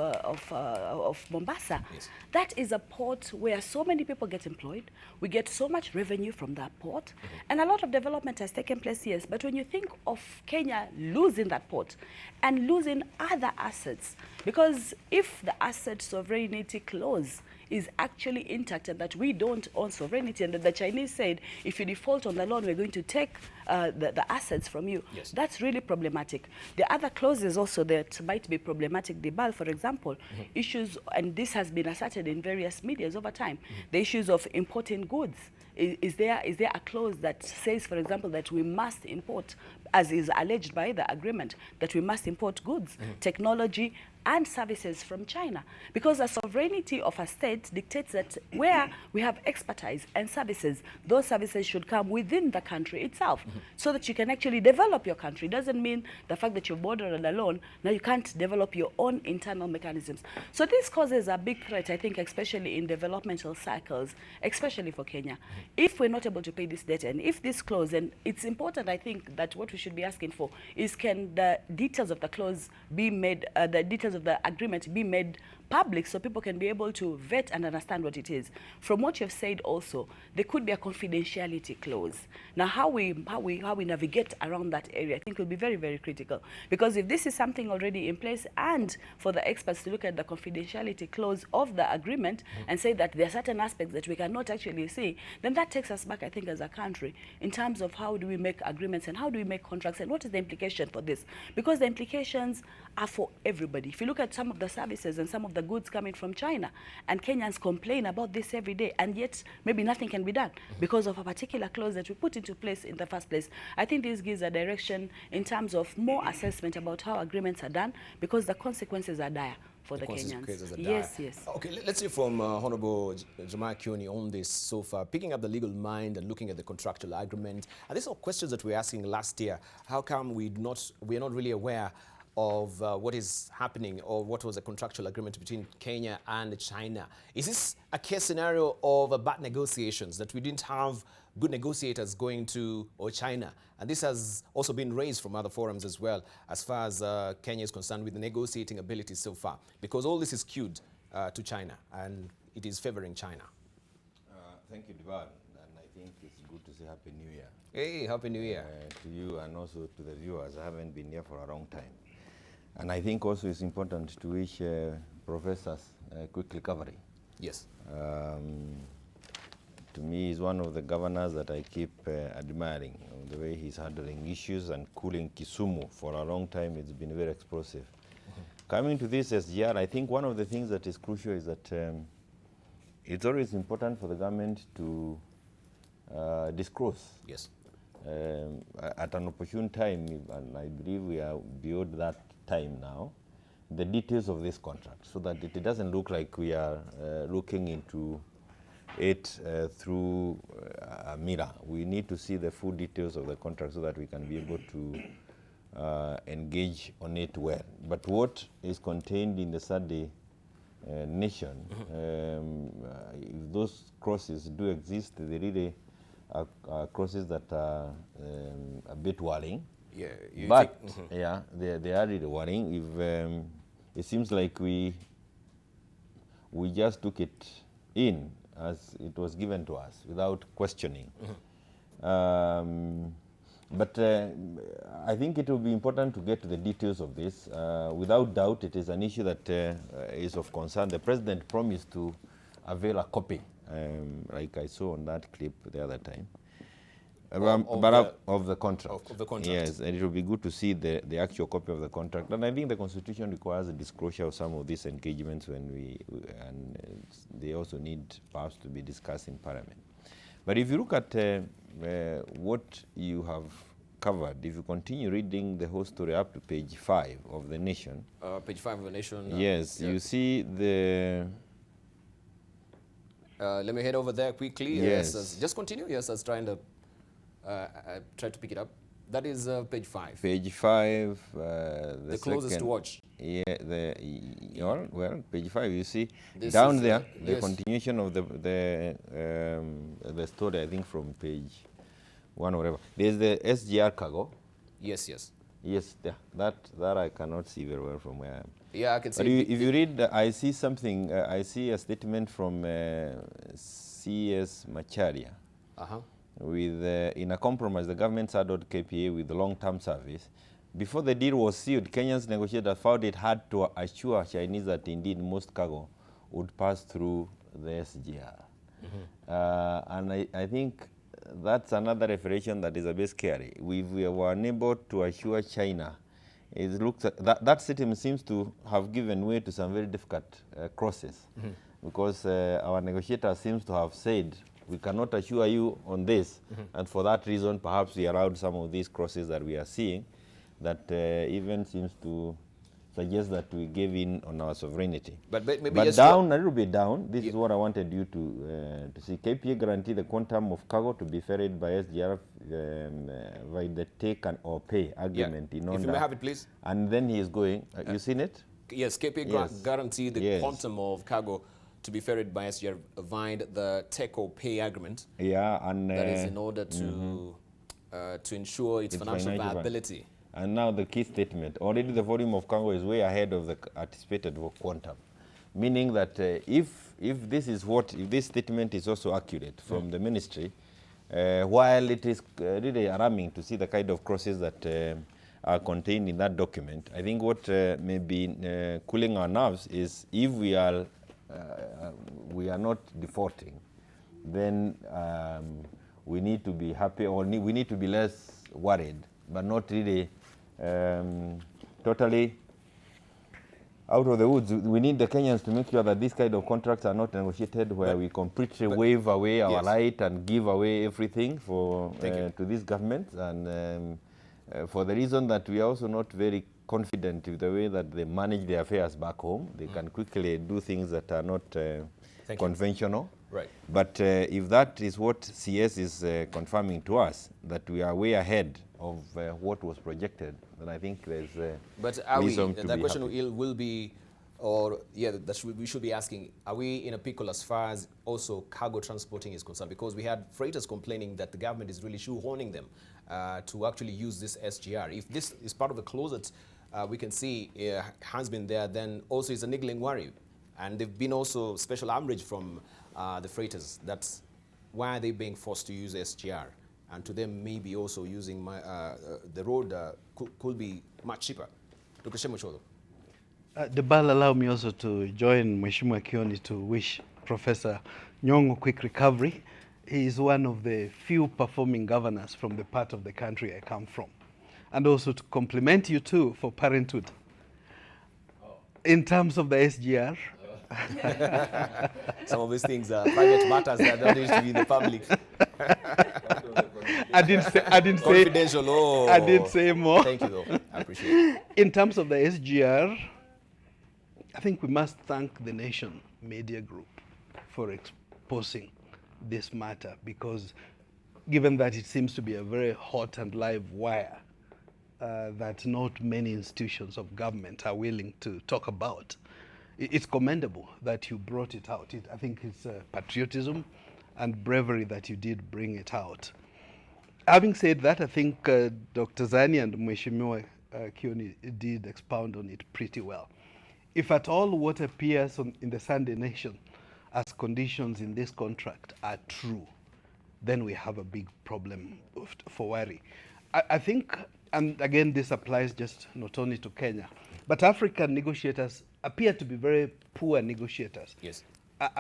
Mombasa, Yes. that is a port where so many people get employed. We get so much revenue from that port. And a lot of development has taken place, yes. But when you think of Kenya losing that port and losing other assets, because if the asset sovereignty clause is actually intact and that we don't own sovereignty, and that the Chinese said, if you default on the loan, we're going to take the assets from you. Yes. That's really problematic. The other clauses also that might be problematic, Debarl, for example, issues, and this has been asserted in various medias over time, the issues of importing goods. Is there a clause that says, for example, that we must import, as is alleged by the agreement, that we must import goods, technology, and services from China? Because the sovereignty of a state dictates that where we have expertise and services, those services should come within the country itself, so that you can actually develop your country. It doesn't mean the fact that you're bordered alone, now you can't develop your own internal mechanisms. So this causes a big threat, I think, especially in developmental cycles, especially for Kenya. If we're not able to pay this debt, and if this clause, and it's important, I think, that what we should be asking for is, can the details of the clause be made, the details of the agreement be made public, so people can be able to vet and understand what it is. From what you've said also, there could be a confidentiality clause. Now, how we navigate around that area, I think, will be very, very critical. Because if this is something already in place, and for the experts to look at the confidentiality clause of the agreement and say that there are certain aspects that we cannot actually see, then that takes us back, I think, as a country, in terms of how do we make agreements and how do we make contracts, and what is the implication for this? Because the implications are for everybody. If you look at some of the services and some of the goods coming from China, and Kenyans complain about this every day, and yet maybe nothing can be done because of a particular clause that we put into place in the first place. I think this gives a direction in terms of more assessment about how agreements are done, because the consequences are dire for the Kenyans. Consequences are dire. Yes, yes. Okay, let's hear from Honorable Jeremiah Kioni on this so far, picking up the legal mind and looking at the contractual agreement. And these are questions that we were asking last year. How come we are not really aware of what is happening, or what was the contractual agreement between Kenya and China? Is this a case scenario of bad negotiations, that we didn't have good negotiators going to China? And this has also been raised from other forums as well, as far as Kenya is concerned, with the negotiating ability so far, because all this is skewed to China and it is favoring China. Thank you, Debarl, and I think it's good to say Happy New Year. Hey, Happy New Year. To you and also to the viewers. I haven't been here for a long time. And I think also it's important to wish professors a quick recovery. Yes. To me, he's one of the governors that I keep admiring. The way he's handling issues and cooling Kisumu for a long time, it's been very explosive. Coming to this SGR, I think one of the things that is crucial is that it's always important for the government to disclose. Yes. At an opportune time, and I believe we are beyond that time now, the details of this contract, so that it doesn't look like we are looking into it through a mirror. We need to see the full details of the contract so that we can be able to engage on it well. But what is contained in the Sunday nation, if those clauses do exist, they really are clauses that are a bit worrying. Yeah, but yeah, they are really worrying. If it seems like we just took it in as it was given to us without questioning. But I think it will be important to get to the details of this. Without doubt, it is an issue that is of concern. The president promised to avail a copy, like I saw on that clip the other time. Of the contract. Of the contract. Yes, and it will be good to see the actual copy of the contract. And I think the Constitution requires a disclosure of some of these engagements and they also need perhaps to be discussed in Parliament. But if you look at what you have covered, if you continue reading the whole story up to page 5 of The Nation. Page 5 of The Nation. Yes, yeah. You see the... let me head over there quickly. Yes. Just continue. Yes, I was trying to... I tried to pick it up. That is page 5. Page 5. The closest to watch. Yeah, well, page 5. You see this down there the yes. Continuation of the story. I think from page 1 or whatever. There's the SGR cargo. Yes, yes. Yes, that I cannot see very well from where I am. Yeah, I can see. But if you read, I see something. I see a statement from CS Macharia. With in a compromise, the government saddled KPA with the long-term service. Before the deal was sealed, Kenya's negotiators found it hard to assure Chinese that indeed most cargo would pass through the SGR. And I think that's another revelation that is a bit scary. We were unable to assure China. It looks that statement seems to have given way to some very difficult crosses, because our negotiator seems to have said, we cannot assure you on this, and for that reason, perhaps we allowed some of these crosses that we are seeing, that even seems to suggest that we gave in on our sovereignty. But down, a little bit down, this is what I wanted you to see. KPA guaranteed the quantum of cargo to be ferried by SGR by the take and or pay agreement in order. If you may have it, please. And then he is going, you seen it? Yes, KPA guaranteed the quantum of cargo to be ferried by SGR via the take or pay agreement. Yeah, and that is in order to ensure its financial viability. And now the key statement. Already the volume of cargo is way ahead of the anticipated quantum, meaning that if this statement is also accurate from the ministry, while it is really alarming to see the kind of crosses that are contained in that document, I think what may be cooling our nerves is if we are not defaulting, then we need to be happy, or we need to be less worried, but not really totally out of the woods. We need the Kenyans to make sure that these kind of contracts are not negotiated where we completely wave away our right and give away everything for to these governments, and for the reason that we are also not very confident with the way that they manage their affairs back home. They can quickly do things that are not conventional. Right. But if that is what CS is confirming to us, that we are way ahead of what was projected, then I think there's But are we, reason to that be question happy. will be, or yeah, we should be asking, are we in a pickle as far as also cargo transporting is concerned? Because we had freighters complaining that the government is really shoehorning them to actually use this SGR. If this is part of the clause that we can see has been there, then also it's a niggling worry. And they've been also special armorage from the freighters. That's why are they being forced to use SGR? And to them, maybe also using the road could be much cheaper. Dr. Shemuchodo. Debarl, allow me also to join Mheshimiwa Kioni to wish Professor Nyong'o quick recovery. He is one of the few performing governors from the part of the country I come from. And also to compliment you too for parenthood. In terms of the SGR, Some of these things are private matters that don't need to be in the public. I didn't say Confidential. Oh. I didn't say more. Thank you, though. I appreciate it. In terms of the SGR, I think we must thank the Nation Media Group for exposing this matter, because given that it seems to be a very hot and live wire that not many institutions of government are willing to talk about, it's commendable that you brought it out. I think it's patriotism and bravery that you did bring it out. Having said that, I think Dr. Zani and Mheshimiwa Kioni did expound on it pretty well. If at all what appears in the Sunday Nation as conditions in this contract are true, then we have a big problem for worry. I think, and again, this applies just not only to Kenya, but African negotiators appear to be very poor negotiators. Yes.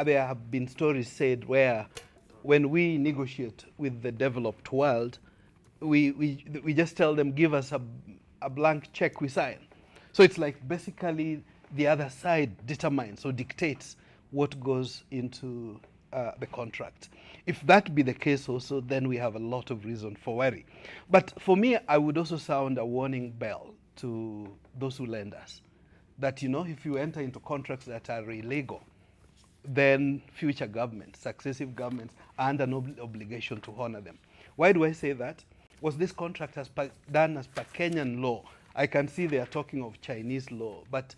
There have been stories said where when we negotiate with the developed world, we just tell them, give us a blank check, we sign. So it's like basically the other side determines or dictates what goes into the contract. If that be the case also, then we have a lot of reason for worry. But for me, I would also sound a warning bell to those who lend us, that, you know, if you enter into contracts that are illegal, then future governments, successive governments, are under no obligation to honor them. Why do I say that? Was this contract done as per Kenyan law? I can see they are talking of Chinese law, but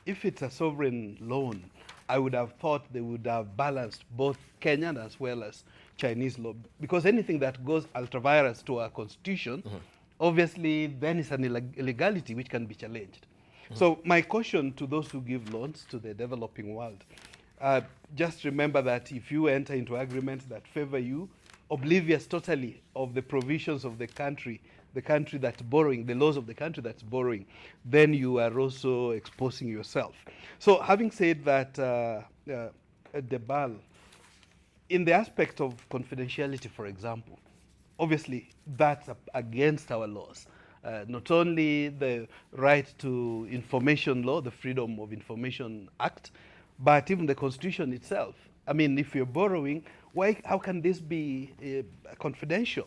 if it's a sovereign loan, I would have thought they would have balanced both Kenyan as well as Chinese law, because anything that goes ultra-virus to our constitution, obviously then is an illegality which can be challenged. So my caution to those who give loans to the developing world, just remember that if you enter into agreements that favor you, oblivious totally of the provisions of the country that's borrowing, the laws of the country that's borrowing, then you are also exposing yourself. So having said that, Debarl, in the aspect of confidentiality, for example, obviously that's against our laws. Not only the right to information law, the Freedom of Information Act, but even the Constitution itself. I mean, if you're borrowing, how can this be confidential?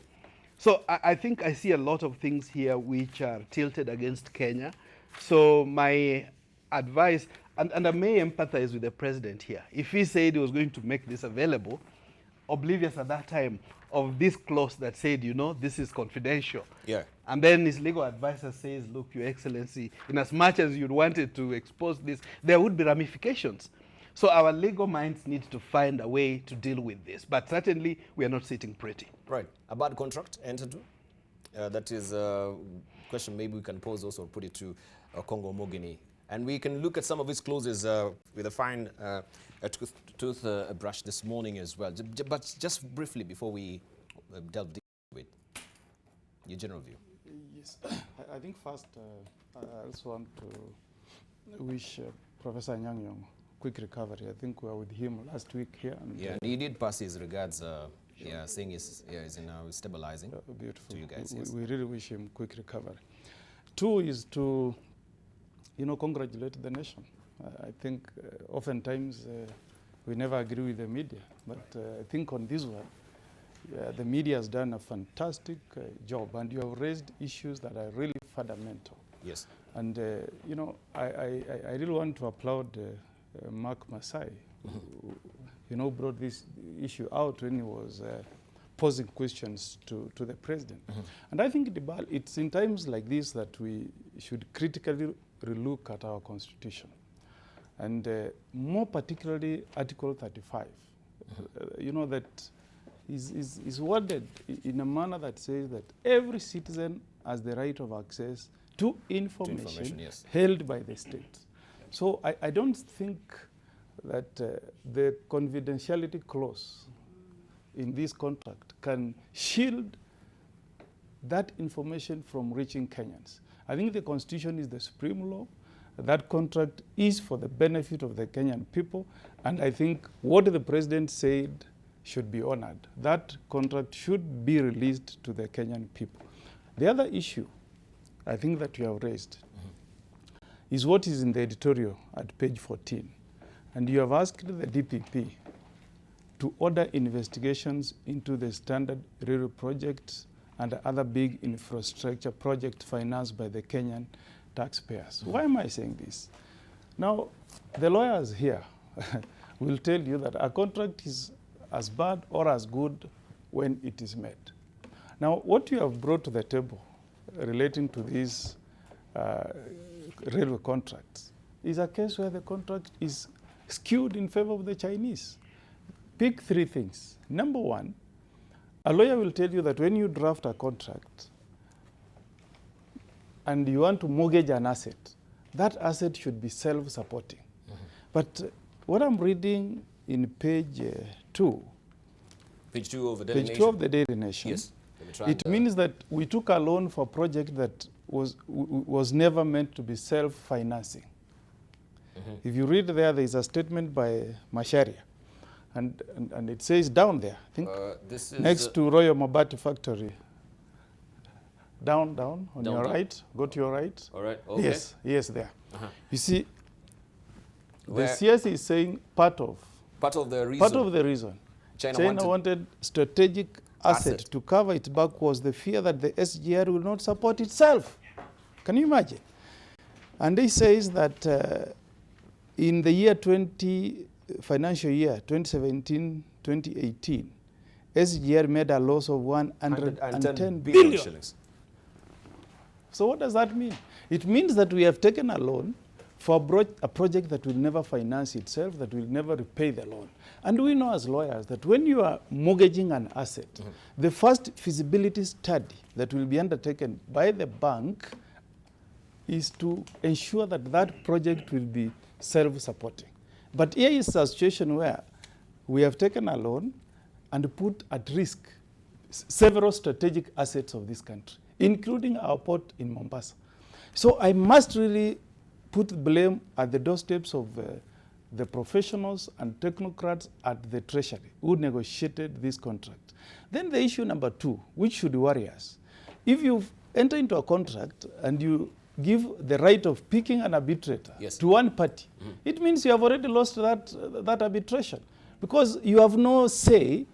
So I think I see a lot of things here which are tilted against Kenya. So my advice, and I may empathize with the president here, if he said he was going to make this available, oblivious at that time of this clause that said, you know, this is confidential. Yeah. And then his legal advisor says, look, Your Excellency, in as much as you'd wanted to expose this, there would be ramifications. So our legal minds need to find a way to deal with this. But certainly, we are not sitting pretty. Right. A bad contract entered into? That is a question maybe we can pose also, or put it to Congo Mogini. And we can look at some of its clauses with a fine toothbrush this morning as well. But just briefly, before we delve deep into it, your general view. Yes, I think first I also want to wish Professor Nyong'o quick recovery. I think we were with him last week here. And yeah, he did pass his regards, yeah, saying he's now stabilizing. Beautiful. To you guys, yes. We really wish him quick recovery. Two is to, congratulate the nation. I think oftentimes we never agree with the media, but I think on this one, the media has done a fantastic job, and you have raised issues that are really fundamental. Yes. And, you know, I really want to applaud Mark Masai, who, you know, brought this issue out when he was posing questions to the president. And I think, Debarl, it's in times like this that we should critically relook at our constitution. And more particularly Article 35, you know, that is worded in a manner that says that every citizen has the right of access to information yes, held by the state. So I don't think that the confidentiality clause in this contract can shield that information from reaching Kenyans. I think the Constitution is the supreme law. That contract is for the benefit of the Kenyan people, and I think what the president said should be honored. That contract should be released to the Kenyan people. The other issue I think that you have raised is what is in the editorial at page 14. And you have asked the DPP to order investigations into the Standard Railway projects and other big infrastructure projects financed by the Kenyan taxpayers. Why am I saying this? Now, the lawyers here will tell you that a contract is as bad or as good when it is made. Now, what you have brought to the table relating to these railway contracts is a case where the contract is skewed in favor of the Chinese. Pick three things. Number one, a lawyer will tell you that when you draft a contract and you want to mortgage an asset, that asset should be self-supporting. But what I'm reading in page 2, Page 2 of the Daily page Nation. 2 of the Daily Nation, Yes. it means that we took a loan for a project that was never meant to be self-financing. If you read there is a statement by Macharia, and it says down there, I think, This is next to Royal Mabati Factory. Down on Down, your down. right, go to your right. All right. Okay. Yes, there. You see, Where- the CS is saying part of the reason. Part of the reason China wanted strategic asset Asset. to cover its back was the fear that the SGR will not support itself. Can you imagine? And he says that in the year financial year 2017-2018, SGR made a loss of 110 billion. shillings. So what does that mean? It means that we have taken a loan for a project that will never finance itself, that will never repay the loan. And we know as lawyers that when you are mortgaging an asset, the first feasibility study that will be undertaken by the bank is to ensure that that project will be self-supporting. But here is a situation where we have taken a loan and put at risk several strategic assets of this country, including our port in Mombasa. So I must really put blame at the doorsteps of the professionals and technocrats at the Treasury who negotiated this contract. Then the issue number 2, which should worry us. If you enter into a contract and you give the right of picking an arbitrator to one party, it means you have already lost that arbitration, because you have no say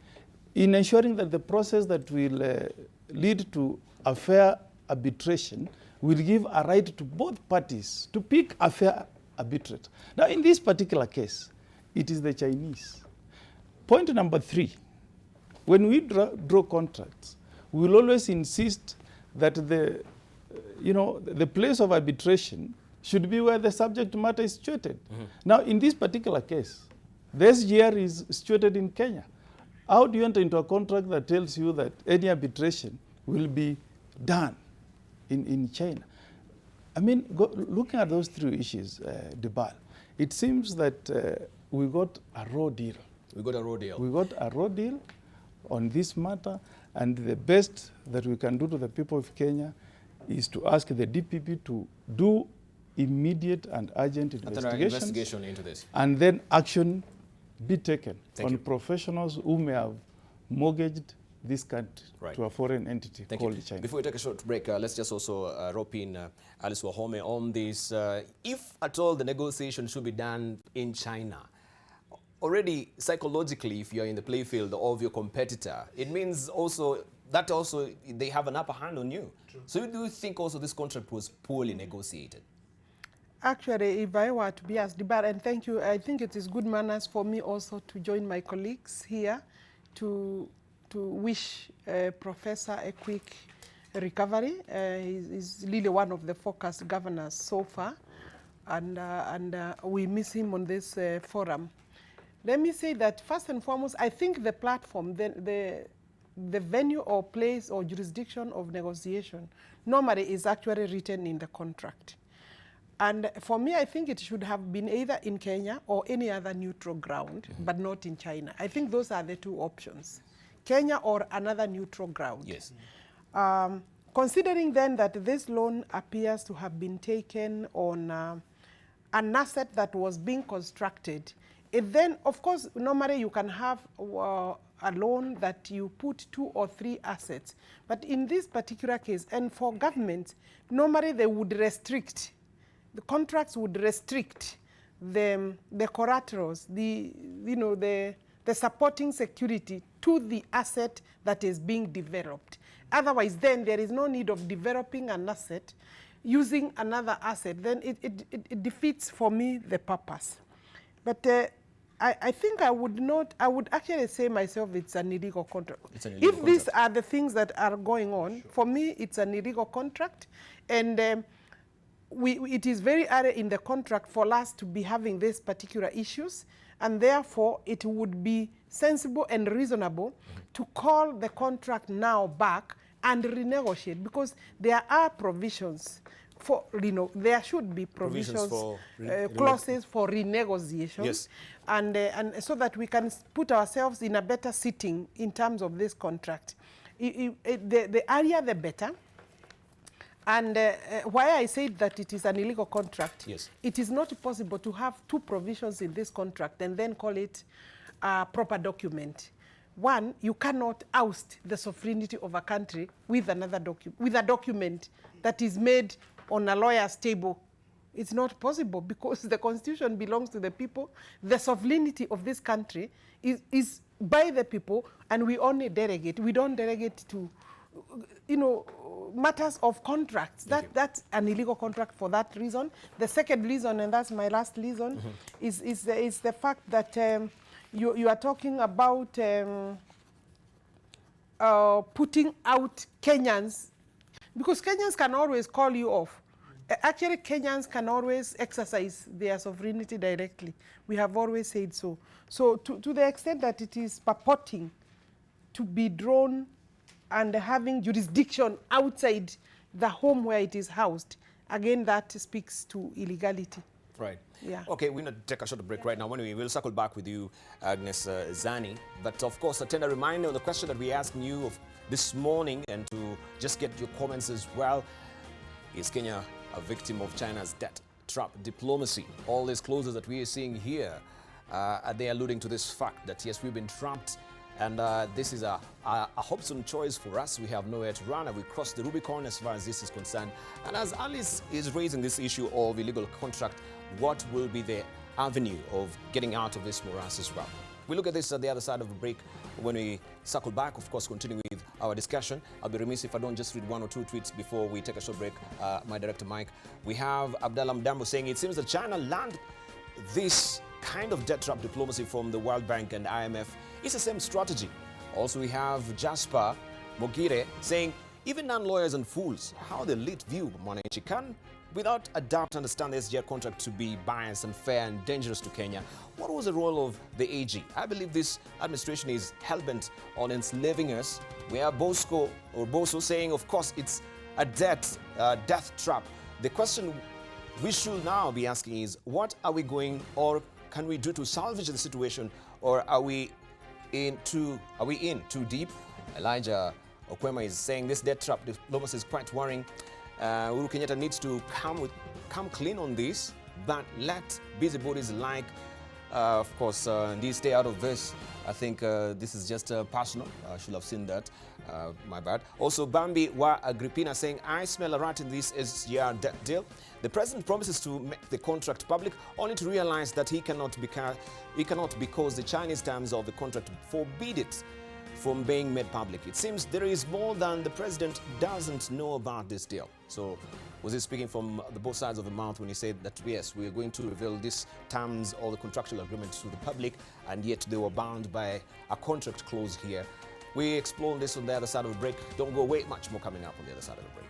in ensuring that the process that will lead to a fair arbitration will give a right to both parties to pick a fair arbitrator. Now, in this particular case, it is the Chinese. Point number 3, when we draw contracts, we will always insist that the place of arbitration should be where the subject matter is situated. Now, in this particular case, the SGR is situated in Kenya. How do you enter into a contract that tells you that any arbitration will be done in China? I mean, looking at those 3 issues, Debarl, it seems that we got a raw deal. We got a raw deal. We got a raw deal on this matter, and the best that we can do to the people of Kenya is to ask the DPP to do immediate and urgent investigation into this. And then action be taken on professionals who may have mortgaged this country to a foreign entity called China. Before we take a short break, let's just also rope in Alice Wahome on this. If at all the negotiation should be done in China, already psychologically, if you're in the playfield of your competitor, it means also they have an upper hand on you. True. So do you think also this contract was poorly negotiated? Actually, if I were to be asked, Debarl, and thank you, I think it is good manners for me also to join my colleagues here to wish Professor a quick recovery. He's really one of the focused governors so far, and we miss him on this forum. Let me say that first and foremost, I think the platform, the venue or place or jurisdiction of negotiation normally is actually written in the contract. And for me, I think it should have been either in Kenya or any other neutral ground, but not in China. I think those are the two options, Kenya or another neutral ground. Yes. Considering then that this loan appears to have been taken on an asset that was being constructed, it then, of course, normally you can have a loan that you put 2 or 3 assets. But in this particular case, and for government, normally they would restrict, the contracts would restrict the collaterals, the supporting security to the asset that is being developed. Otherwise, then there is no need of developing an asset using another asset. Then it defeats, for me, the purpose. But I think I would actually say myself it's an illegal contract. It's an illegal if contract. These are the things that are going on, sure, for me, it's an illegal contract. And it is very early in the contract for us to be having these particular issues, and therefore it would be sensible and reasonable to call the contract now back and renegotiate, because there are provisions for, there should be provisions for clauses for renegotiation. Yes. And so that we can put ourselves in a better sitting in terms of this contract. The earlier the better. And why I said that it is an illegal contract, yes, it is not possible to have 2 provisions in this contract and then call it a proper document. One, you cannot oust the sovereignty of a country with another with a document that is made on a lawyer's table. It's not possible, because the Constitution belongs to the people. The sovereignty of this country is by the people, and we only delegate. We don't delegate to, matters of contracts. That's an illegal contract for that reason. The second reason, and that's my last reason, is the fact that you are talking about putting out Kenyans, because Kenyans can always call you off. Actually, Kenyans can always exercise their sovereignty directly. We have always said so. So to the extent that it is purporting to be drawn and having jurisdiction outside the home where it is housed, again, that speaks to illegality. Right. Yeah. Okay, we're going to take a short break right now. When we will circle back with you, Agnes Zani. But of course, a tender reminder of the question that we asked you this morning, and to just get your comments as well. Is Kenya a victim of China's debt trap diplomacy? All these clauses that we are seeing here, are they alluding to this fact that yes, we've been trapped, and this is a hopeful choice for us. We have nowhere to run, and we crossed the Rubicon as far as this is concerned. And as Alice is raising this issue of illegal contract, what will be the avenue of getting out of this morass as well? We look at this at the other side of the break. When we circle back, of course, continuing with our discussion. I'll be remiss if I don't just read 1 or 2 tweets before we take a short break. My director, Mike. We have Abdallah Mdambo saying it seems that China learned this kind of debt trap diplomacy from the World Bank and IMF. It's the same strategy. Also, we have Jasper Mogire saying even non-lawyers and fools, how the elite view Mwananchi can without a doubt understand the SGR contract to be biased, unfair and dangerous to Kenya. What was the role of the AG? I believe this administration is hell-bent on enslaving us. We have Bosko saying, of course, it's a death trap. The question we should now be asking is, what are we going, or can we do to salvage the situation, or are we in too deep? Elijah Okwema is saying this debt trap diplomacy is quite worrying. Uhuru Kenyatta needs to come clean on this, but let busybodies like, of course, these stay out of this. I think this is just personal. I should have seen that. My bad. Also, Bambi Wa Agrippina saying, I smell a rat in this SGR debt deal. The president promises to make the contract public, only to realize that he cannot because the Chinese terms of the contract forbid it. from being made public. It seems there is more than the president doesn't know about this deal. So was he speaking from the both sides of the mouth when he said that, yes, we are going to reveal these terms or the contractual agreement to the public, and yet they were bound by a contract clause here? We explore this on the other side of the break. Don't go away, much more coming up on the other side of the break.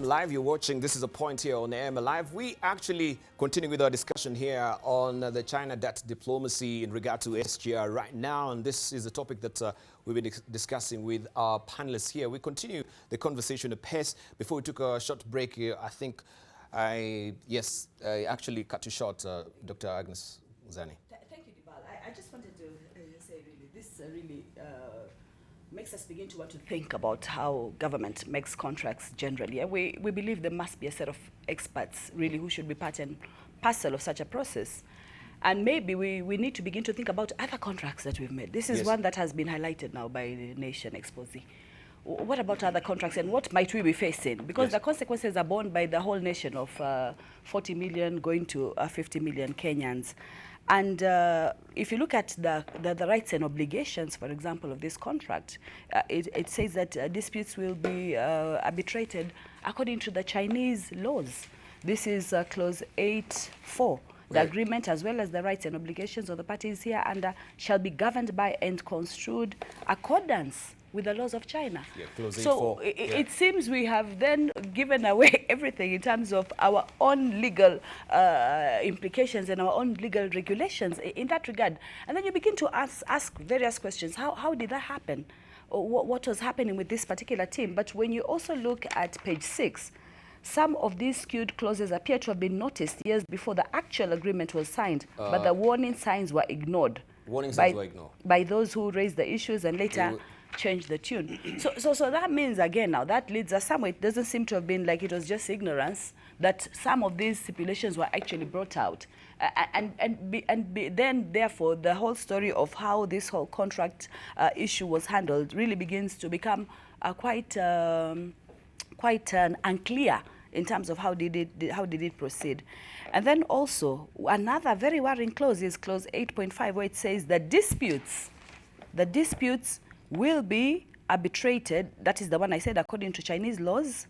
Live, you're watching. This is a point here on AM Live. We actually continue with our discussion here on the China debt diplomacy in regard to SGR right now, and this is a topic that we've been discussing with our panelists here. We continue the conversation apace. Before we took a short break here, I think I actually cut you short, Dr. Agnes Zani. Thank you, Debarl. I just wanted to say really, this really makes us begin to want to think about how government makes contracts generally. And we believe there must be a set of experts really who should be part and parcel of such a process. And maybe we need to begin to think about other contracts that we've made. This is one that has been highlighted now by the Nation expose. What about other contracts and what might we be facing? Because the consequences are borne by the whole nation of 40 million going to 50 million Kenyans. And if you look at the rights and obligations, for example, of this contract, it says that disputes will be arbitrated according to the Chinese laws. This is clause 8.4. The agreement, as well as the rights and obligations of the parties here under, shall be governed by and construed accordance with the laws of China. Yeah, clause 8.4. So it seems we have then given away everything in terms of our own legal implications and our own legal regulations in that regard. And then you begin to ask various questions. How did that happen? Or what was happening with this particular team? But when you also look at page 6, some of these skewed clauses appear to have been noticed years before the actual agreement was signed, but the warning signs were ignored. Warning signs were ignored. By those who raised the issues and later changed the tune. So that means, again, now that leads us somewhere. It doesn't seem to have been like it was just ignorance, that some of these stipulations were actually brought out. Then, therefore, the whole story of how this whole contract issue was handled really begins to become quite unclear in terms of how did it proceed. And then also, another very worrying clause is clause 8.5, where it says that the disputes will be arbitrated. That is the one I said, according to Chinese laws.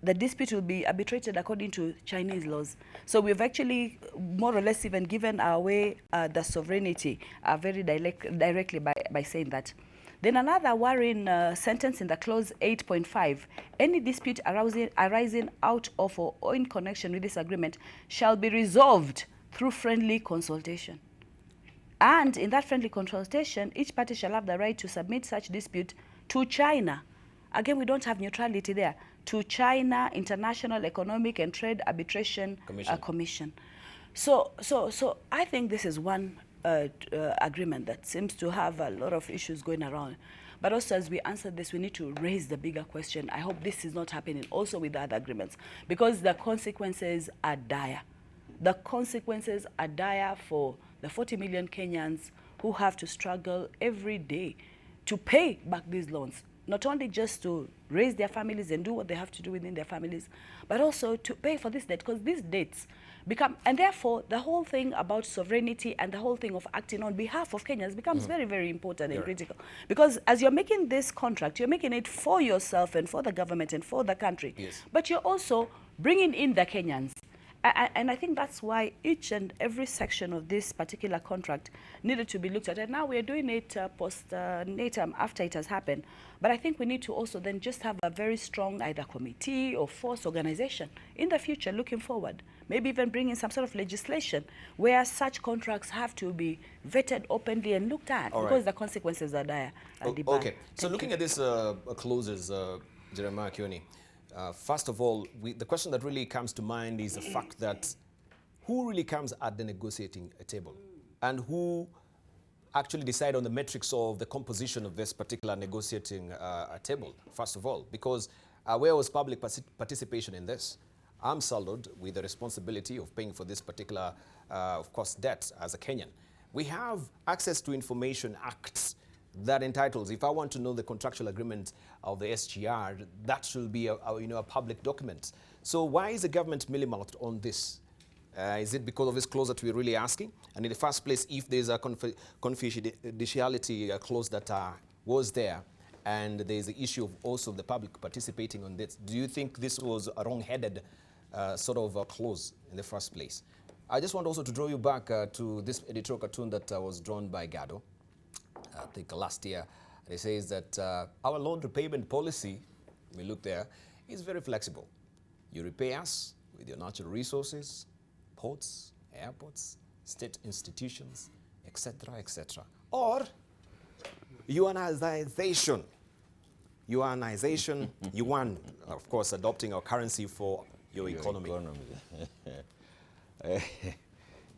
The dispute will be arbitrated according to Chinese laws. So we've actually more or less even given away the sovereignty very directly by saying that. Then another worrying sentence in the clause 8.5, any dispute arising out of or in connection with this agreement shall be resolved through friendly consultation. And in that friendly consultation, each party shall have the right to submit such dispute to China. Again, we don't have neutrality there. To China International Economic and Trade Arbitration Commission. So I think this is one agreement that seems to have a lot of issues going around. But also, as we answer this, we need to raise the bigger question. I hope this is not happening also with the other agreements, because the consequences are dire. The consequences are dire for the 40 million Kenyans who have to struggle every day to pay back these loans, not only just to raise their families and do what they have to do within their families, but also to pay for this debt, because these debts become, and therefore the whole thing about sovereignty and the whole thing of acting on behalf of Kenyans becomes very, very important and critical. Because as you're making this contract, you're making it for yourself and for the government and for the country, but you're also bringing in the Kenyans. And I think that's why each and every section of this particular contract needed to be looked at. And now we're doing it post-natum after it has happened. But I think we need to also then just have a very strong either committee or force organization in the future looking forward. Maybe even bring in some sort of legislation where such contracts have to be vetted openly and looked at, because the consequences are dire. Okay, so looking at these clauses, Jeremiah Kioni, first of all, the question that really comes to mind is the fact that who really comes at the negotiating table and who actually decide on the metrics of the composition of this particular negotiating table, first of all, because where was public participation in this? I'm saddled with the responsibility of paying for this particular, of course, debt as a Kenyan. We have Access to Information Acts that entitles, if I want to know the contractual agreement of the SGR, that should be a public document. So why is the government mealy-mouthed on this? Is it because of this clause that we're really asking? And in the first place, if there's a confidentiality clause that was there, and there's the issue of also the public participating on this, do you think this was a wrong-headed sort of clause in the first place? I just want also to draw you back to this editorial cartoon that was drawn by Gado, I think last year. And it says that our loan repayment policy, we look there, is very flexible. You repay us with your natural resources, ports, airports, state institutions, etc., etc. Or yuanization. Yuan, of course, adopting our currency for your economy.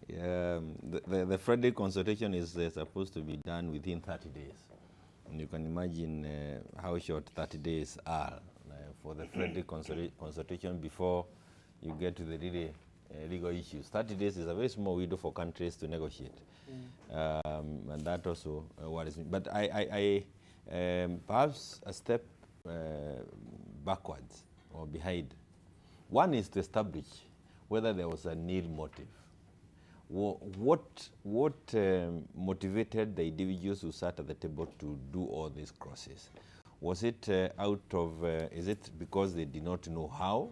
The friendly consultation is supposed to be done within 30 days. And you can imagine how short 30 days are for the friendly consultation before you get to the really legal issues. 30 days is a very small window for countries to negotiate. And that also worries me. But I perhaps a step backwards or behind. One is to establish whether there was a nil motive. what motivated the individuals who sat at the table to do all these crosses? Was it is it because they did not know how?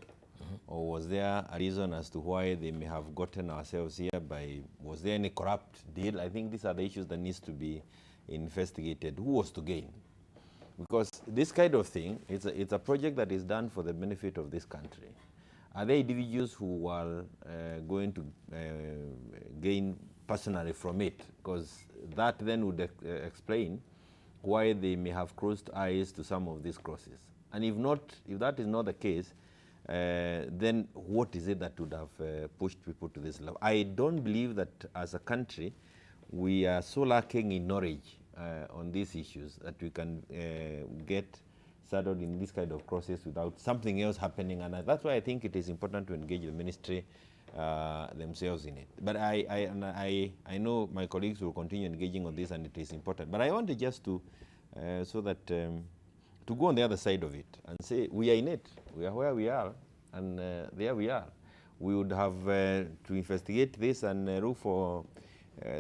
Or was there a reason as to why they may have gotten ourselves here by, was there any corrupt deal? I think these are the issues that needs to be investigated. Who was to gain? Because this kind of thing, it's a project that is done for the benefit of this country. Are there individuals who are going to gain personally from it? Because that then would explain why they may have crossed eyes to some of these crosses. And if that is not the case, then what is it that would have pushed people to this level? I don't believe that as a country we are so lacking in knowledge on these issues that we can get saddled in this kind of crosses without something else happening. And that's why I think it is important to engage the ministry themselves in it. But I know my colleagues will continue engaging on this, and it is important. But I wanted just to, so that to go on the other side of it and say we are in it, we are where we are, and there we are. We would have to investigate this and look for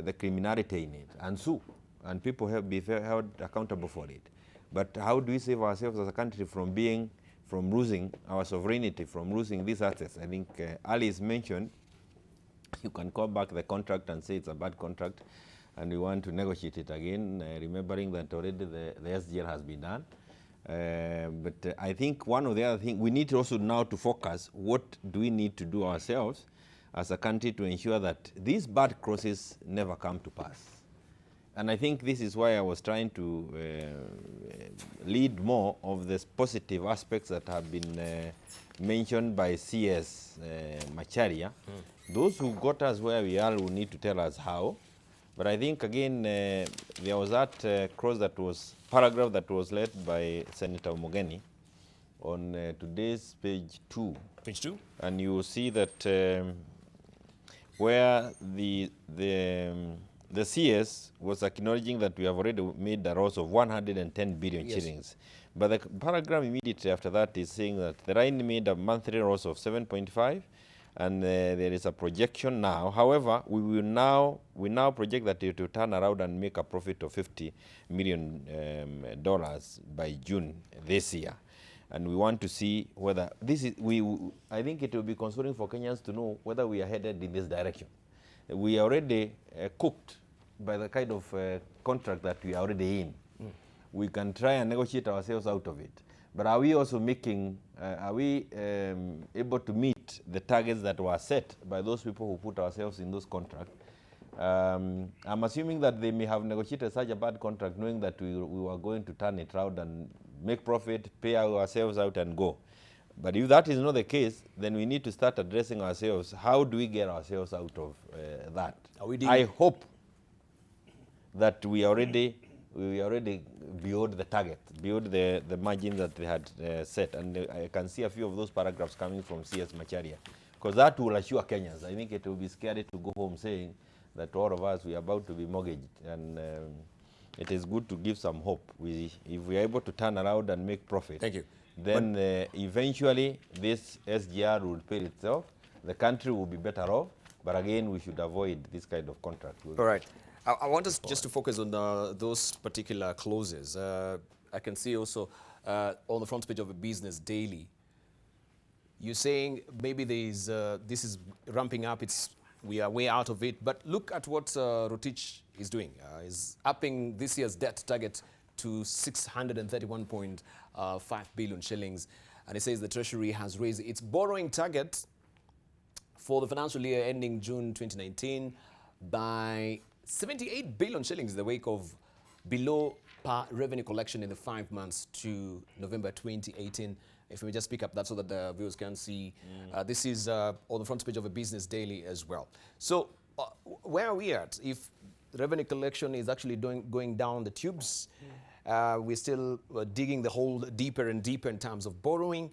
the criminality in it and sue, and people have be held accountable for it. But how do we save ourselves as a country from losing our sovereignty, from losing these assets? I think Alice mentioned you can call back the contract and say it's a bad contract and we want to negotiate it again, remembering that already the SGR has been done. But I think one of the other things, we need also now to focus what do we need to do ourselves as a country to ensure that these bad crosses never come to pass. And I think this is why I was trying to lead more of the positive aspects that have been mentioned by CS Macharia. Those who got us where we are will need to tell us how. But I think, again, there was that paragraph that was led by Senator Mogeni on today's page 2. Page 2? And you will see that where the CS was acknowledging that we have already made a loss of 110 billion shillings. But the paragraph immediately after that is saying that the Rhine made a monthly loss of 7.5, and there is a projection now. However, we now project that it will turn around and make a profit of $50 million by June this year. And we want to see whether this is, I think it will be consoling for Kenyans to know whether we are headed in this direction. We are already cooked by the kind of contract that we are already in. We can try and negotiate ourselves out of it. But are we also making, able to meet the targets that were set by those people who put ourselves in those contracts? I'm assuming that they may have negotiated such a bad contract knowing that we were going to turn it around and make profit, pay ourselves out and go. But if that is not the case, then we need to start addressing ourselves. How do we get ourselves out of that? I hope that we already beyond the target, beyond the margin that they had set. And I can see a few of those paragraphs coming from CS Macharia, because that will assure Kenyans. I think it will be scary to go home saying that all of us, we are about to be mortgaged. And it is good to give some hope. If we are able to turn around and make profit, thank you, then eventually this SGR will pay itself. The country will be better off. But again, we should avoid this kind of contract. All right. I want us just to focus on those particular clauses. I can see also on the front page of a Business Daily, you're saying maybe this is ramping up. We are way out of it. But look at what Rotich is doing. Is upping this year's debt target to 631.5 billion shillings. And it says the Treasury has raised its borrowing target for the financial year ending June 2019 by 78 billion shillings in the wake of below par revenue collection in the 5 months to November 2018. If we just pick up that so that the viewers can see, this is on the front page of a Business Daily as well. So where are we at? If revenue collection is actually going down the tubes, we're still digging the hole deeper and deeper in terms of borrowing.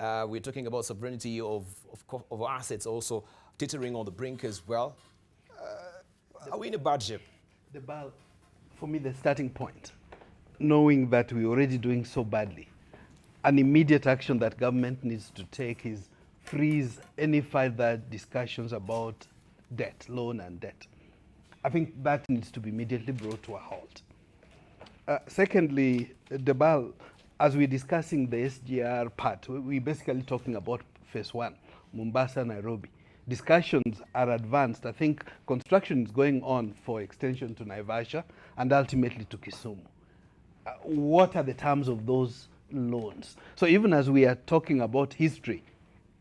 We're talking about sovereignty of assets also teetering on the brink as well. Are we in a bad shape? Debarl, for me, the starting point, knowing that we're already doing so badly, an immediate action that government needs to take is freeze any further discussions about debt, loan and debt. I think that needs to be immediately brought to a halt. Secondly, Debarl, as we're discussing the SGR part, we're basically talking about phase 1, Mombasa, Nairobi. Discussions are advanced. I think construction is going on for extension to Naivasha and ultimately to Kisumu. What are the terms of those loans? So even as we are talking about history,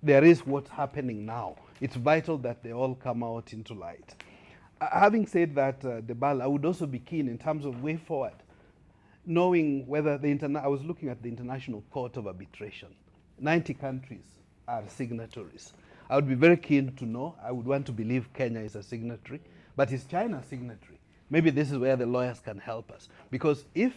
there is what's happening now. It's vital that they all come out into light. Having said that, Debarl, I would also be keen in terms of way forward, knowing whether I was looking at the International Court of Arbitration. 90 countries are signatories. I would be very keen to know. I would want to believe Kenya is a signatory, but is China a signatory? Maybe this is where the lawyers can help us. Because if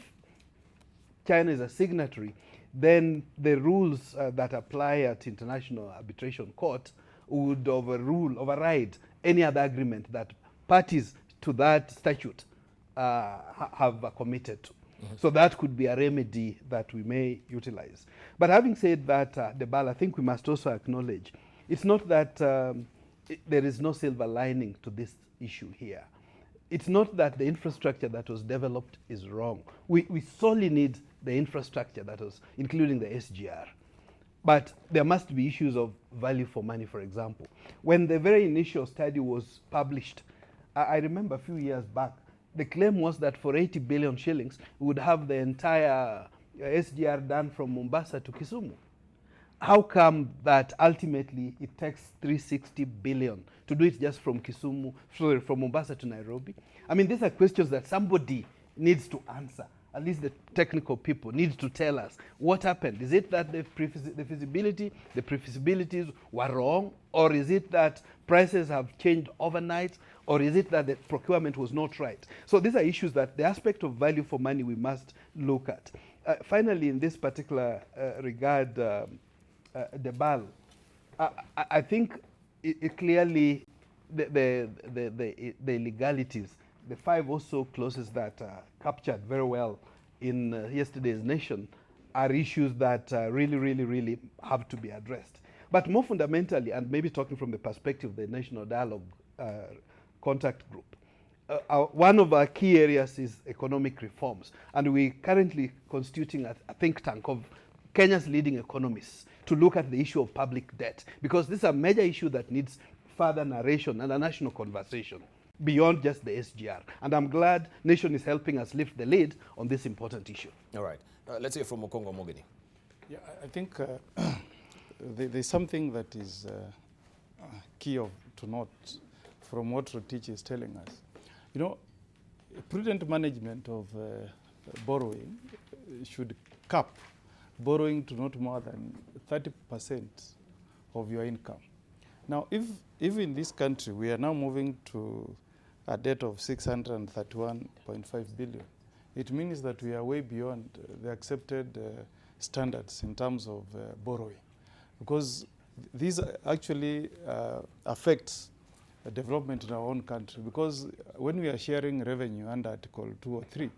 China is a signatory, then the rules that apply at International Arbitration Court would override any other agreement that parties to that statute have committed to. So that could be a remedy that we may utilize. But having said that, Debarl, I think we must also acknowledge it's not that there is no silver lining to this issue here. It's not that the infrastructure that was developed is wrong. We solely need the infrastructure that was, including the SGR. But there must be issues of value for money, for example. When the very initial study was published, I remember a few years back, the claim was that for 80 billion shillings, we would have the entire SGR done from Mombasa to Kisumu. How come that ultimately it takes 360 billion to do it just from Kisumu, sorry, from Mombasa to Nairobi? I mean, these are questions that somebody needs to answer. At least the technical people need to tell us what happened. Is it that the pre-feasibilities were wrong? Or is it that prices have changed overnight? Or is it that the procurement was not right? So these are issues that the aspect of value for money we must look at. Finally, in this particular regard, Debarl, I think it clearly the illegalities, the 5 or so clauses that captured very well in yesterday's Nation are issues that really have to be addressed. But more fundamentally, and maybe talking from the perspective of the National Dialogue Contact Group, one of our key areas is economic reforms. And we're currently constituting a think tank of Kenya's leading economists to look at the issue of public debt, because this is a major issue that needs further narration and a national conversation beyond just the SGR. And I'm glad Nation is helping us lift the lid on this important issue. All right. Let's hear from Okongo Mogeni. Yeah, I think there's something that is key to note from what Rotich is telling us. You know, prudent management of borrowing should cap borrowing to not more than 30% of your income. Now, if in this country we are now moving to a debt of 631.5 billion, it means that we are way beyond the accepted standards in terms of borrowing, because these actually affects development in our own country. Because when we are sharing revenue under Article 2 or 3,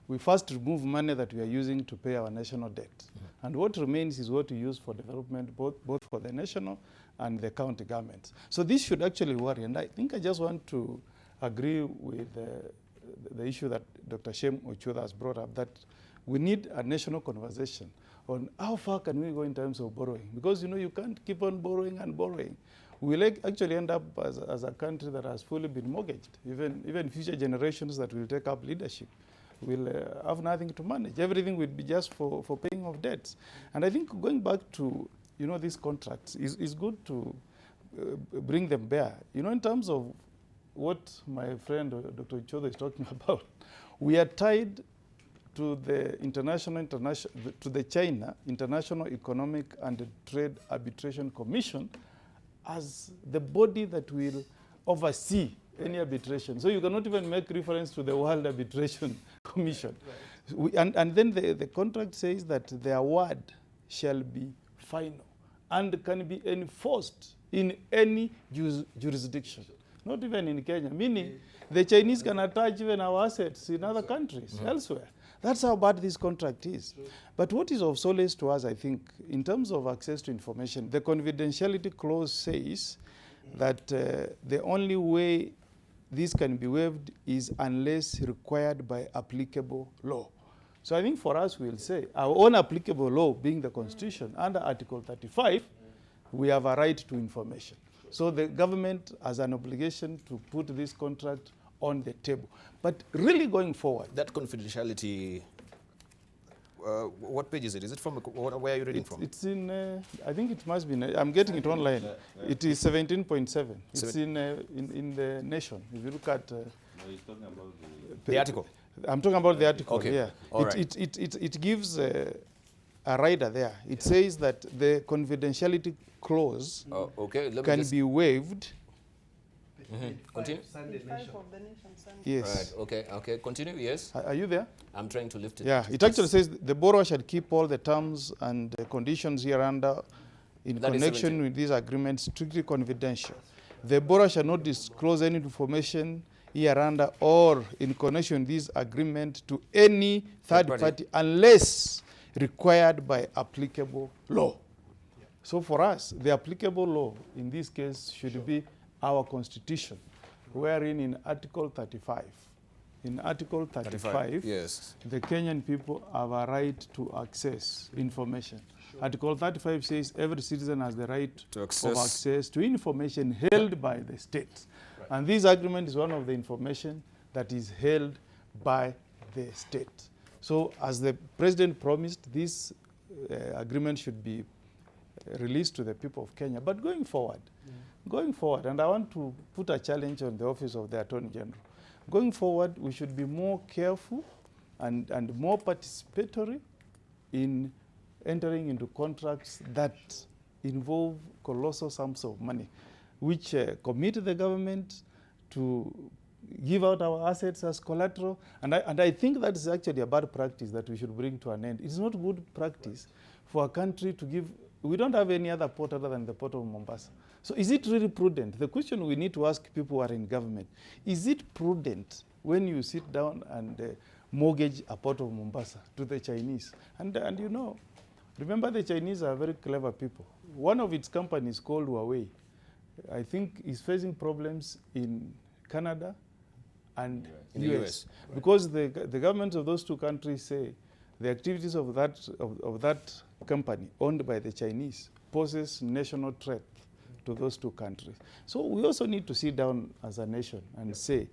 we first remove money that we are using to pay our national debt. Mm-hmm. And what remains is what we use for development, both for the national and the county governments. So this should actually worry. And I think I just want to agree with the issue that Dr. Shem Ochoda has brought up, that we need a national conversation on how far can we go in terms of borrowing. Because, you know, you can't keep on borrowing and borrowing. We'll actually end up as a country that has fully been mortgaged. Even future generations that will take up leadership will have nothing to manage. Everything will be just for paying off debts. And I think going back to, you know, these contracts is good to bring them bare. You know, in terms of what my friend Dr. Ochoda is talking about, we are tied to the to the China International Economic and Trade Arbitration Commission as the body that will oversee any arbitration. So you cannot even make reference to the World Arbitration Commission. Right. And then the contract says that the award shall be final and can be enforced in any jurisdiction, not even in Kenya, meaning the Chinese can attach even our assets in other countries, elsewhere. That's how bad this contract is. But what is of solace to us, I think, in terms of access to information, the confidentiality clause says that the only way this can be waived is unless required by applicable law. So I think for us, we'll say our own applicable law being the Constitution, under Article 35, we have a right to information. So the government has an obligation to put this contract on the table. But really going forward, That confidentiality, what page is it? Is it from, where are you reading from? it's in, I think it must be, I'm getting it online. It is 17.7. It's in the Nation. If you look at... He's talking about The article? I'm talking about the article, Okay. yeah. All right. It gives a rider there. It says that the confidentiality clause Okay, let me can just... be waived. Continue? Yes. Right, okay, okay, continue, yes. Are you there? I'm trying to lift it. Yeah, it actually says the borrower shall keep all the terms and conditions hereunder in That is connection 17. with these agreements strictly confidential. The borrower shall not disclose any information hereunder or in connection with this agreement to any third party unless required by applicable law. So for us, the applicable law in this case should be our Constitution, wherein in Article 35, Yes. the Kenyan people have a right to access information. Article 35 says every citizen has the right To of access. access to information held by the state. And this agreement is one of the information that is held by the state. So as the president promised, this agreement should be released to the people of Kenya. But going forward, and I want to put a challenge on the office of the Attorney General. Going forward, we should be more careful and more participatory in entering into contracts that involve colossal sums of money, which commit the government to give out our assets as collateral. And I think that is actually a bad practice that we should bring to an end. It's not good practice for a country to give. We don't have any other port other than the port of Mombasa. So is it really prudent? The question we need to ask people who are in government, is it prudent when you sit down and mortgage a port of Mombasa to the Chinese? And you know, remember the Chinese are very clever people. One of its companies called Huawei, I think is facing problems in Canada and In the US. because the governments of those two countries say the activities of that company owned by the Chinese poses national threat to those two countries. So we also need to sit down as a nation and say,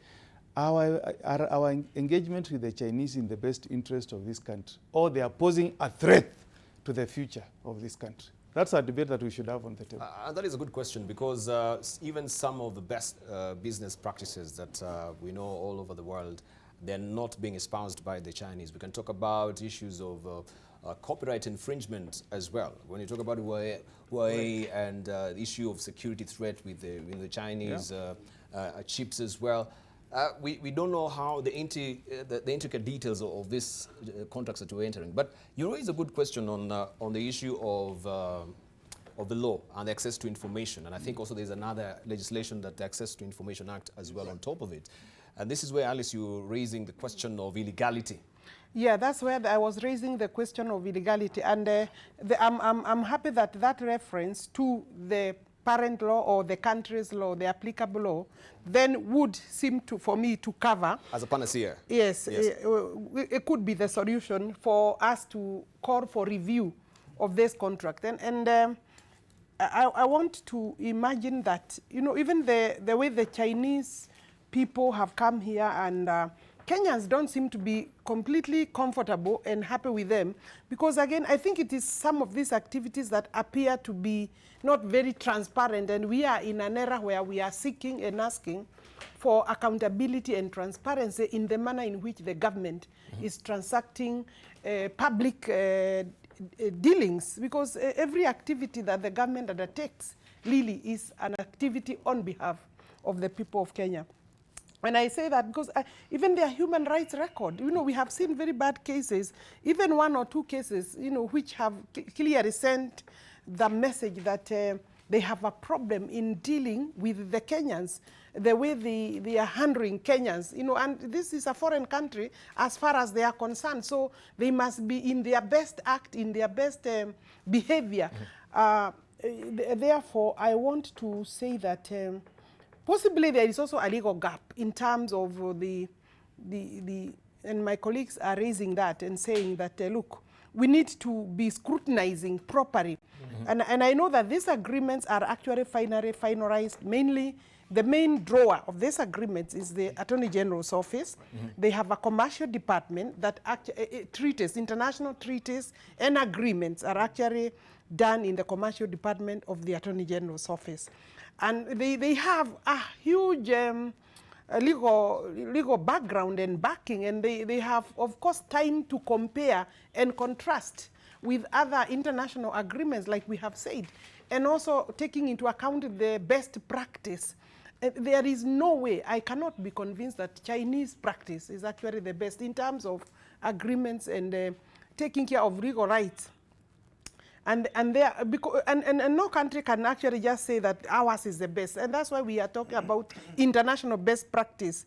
are our engagement with the Chinese in the best interest of this country, or they are posing a threat to the future of this country? That's a debate that we should have on the table. That is a good question, because even some of the best business practices that we know all over the world, they're not being espoused by the Chinese. We can talk about issues of copyright infringement as well. When you talk about Huawei and the issue of security threat with the Chinese chips as well, we don't know how the intricate details of these contracts that we're entering. But you raise a good question on the issue of the law and access to information. And I think also there's another legislation, that the Access to Information Act as well on top of it. And this is where, Alice, you're raising the question of illegality. Yeah, that's where I was raising the question of illegality. And I'm happy that that reference to the parent law or the country's law, the applicable law, then would seem to, for me, to cover. As a panacea. Yes, it could be the solution for us to call for review of this contract. And I want to imagine that, you know, even the way the Chinese people have come here, and Kenyans don't seem to be completely comfortable and happy with them, because again, I think it is some of these activities that appear to be not very transparent, and we are in an era where we are seeking and asking for accountability and transparency in the manner in which the government is transacting public dealings, because every activity that the government undertakes really is an activity on behalf of the people of Kenya. And I say that because even their human rights record, you know, we have seen very bad cases, even one or two cases, you know, which have clearly sent the message that they have a problem in dealing with the Kenyans, the way they are handling Kenyans, you know, and this is a foreign country as far as they are concerned. So they must be in their best act, in their best behavior. therefore, I want to say that possibly there is also a legal gap in terms of and my colleagues are raising that and saying that, look, we need to be scrutinizing properly. And I know that these agreements are actually finalized. Mainly, the main drawer of these agreements is the Attorney General's office. They have a commercial department that treaties, international treaties and agreements are actually done in the commercial department of the Attorney General's office. And they have a huge legal background and backing, and they have, of course, time to compare and contrast with other international agreements, like we have said, and also taking into account the best practice. There is no way, I cannot be convinced that Chinese practice is actually the best in terms of agreements and taking care of legal rights. And no country can actually just say that ours is the best. And that's why we are talking about international best practice.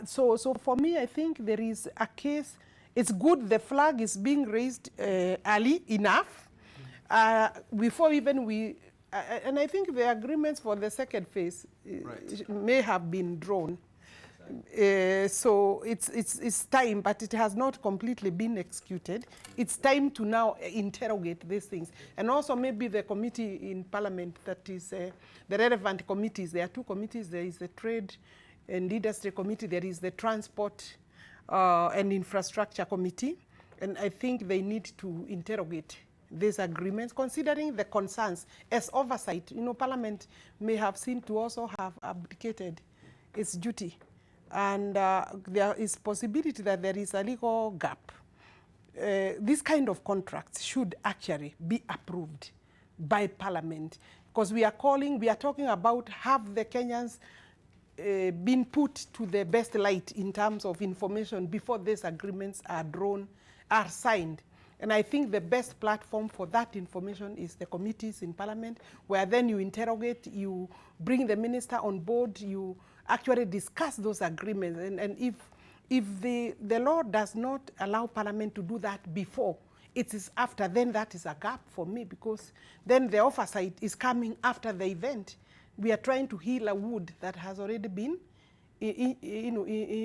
So for me, I think there is a case. It's good the flag is being raised early enough before even we, and I think the agreements for the second phase may have been drawn. So it's time, but it has not completely been executed. It's time to now interrogate these things. And also maybe the committee in Parliament that is the relevant committees. There are two committees. There is the Trade and Industry Committee. There is the Transport and Infrastructure Committee. And I think they need to interrogate these agreements, considering the concerns as oversight. You know, Parliament may have seen to also have abdicated its duty. And there is possibility that there is a legal gap. This kind of contracts should actually be approved by Parliament, because we are talking about have the Kenyans been put to the best light in terms of information before these agreements are signed. And I think the best platform for that information is the committees in Parliament, where then you interrogate, you bring the minister on board, you actually discuss those agreements. And if the law does not allow Parliament to do that before, it is after, then that is a gap for me, because then the oversight is coming after the event. We are trying to heal a wound that has already been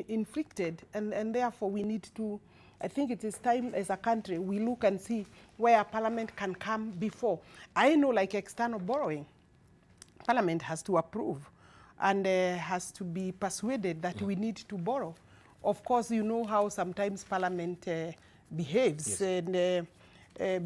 inflicted, and therefore we need to, I think it is time as a country we look and see where Parliament can come before. I know, like external borrowing, Parliament has to approve and has to be persuaded that we need to borrow. Of course, you know how sometimes Parliament behaves, and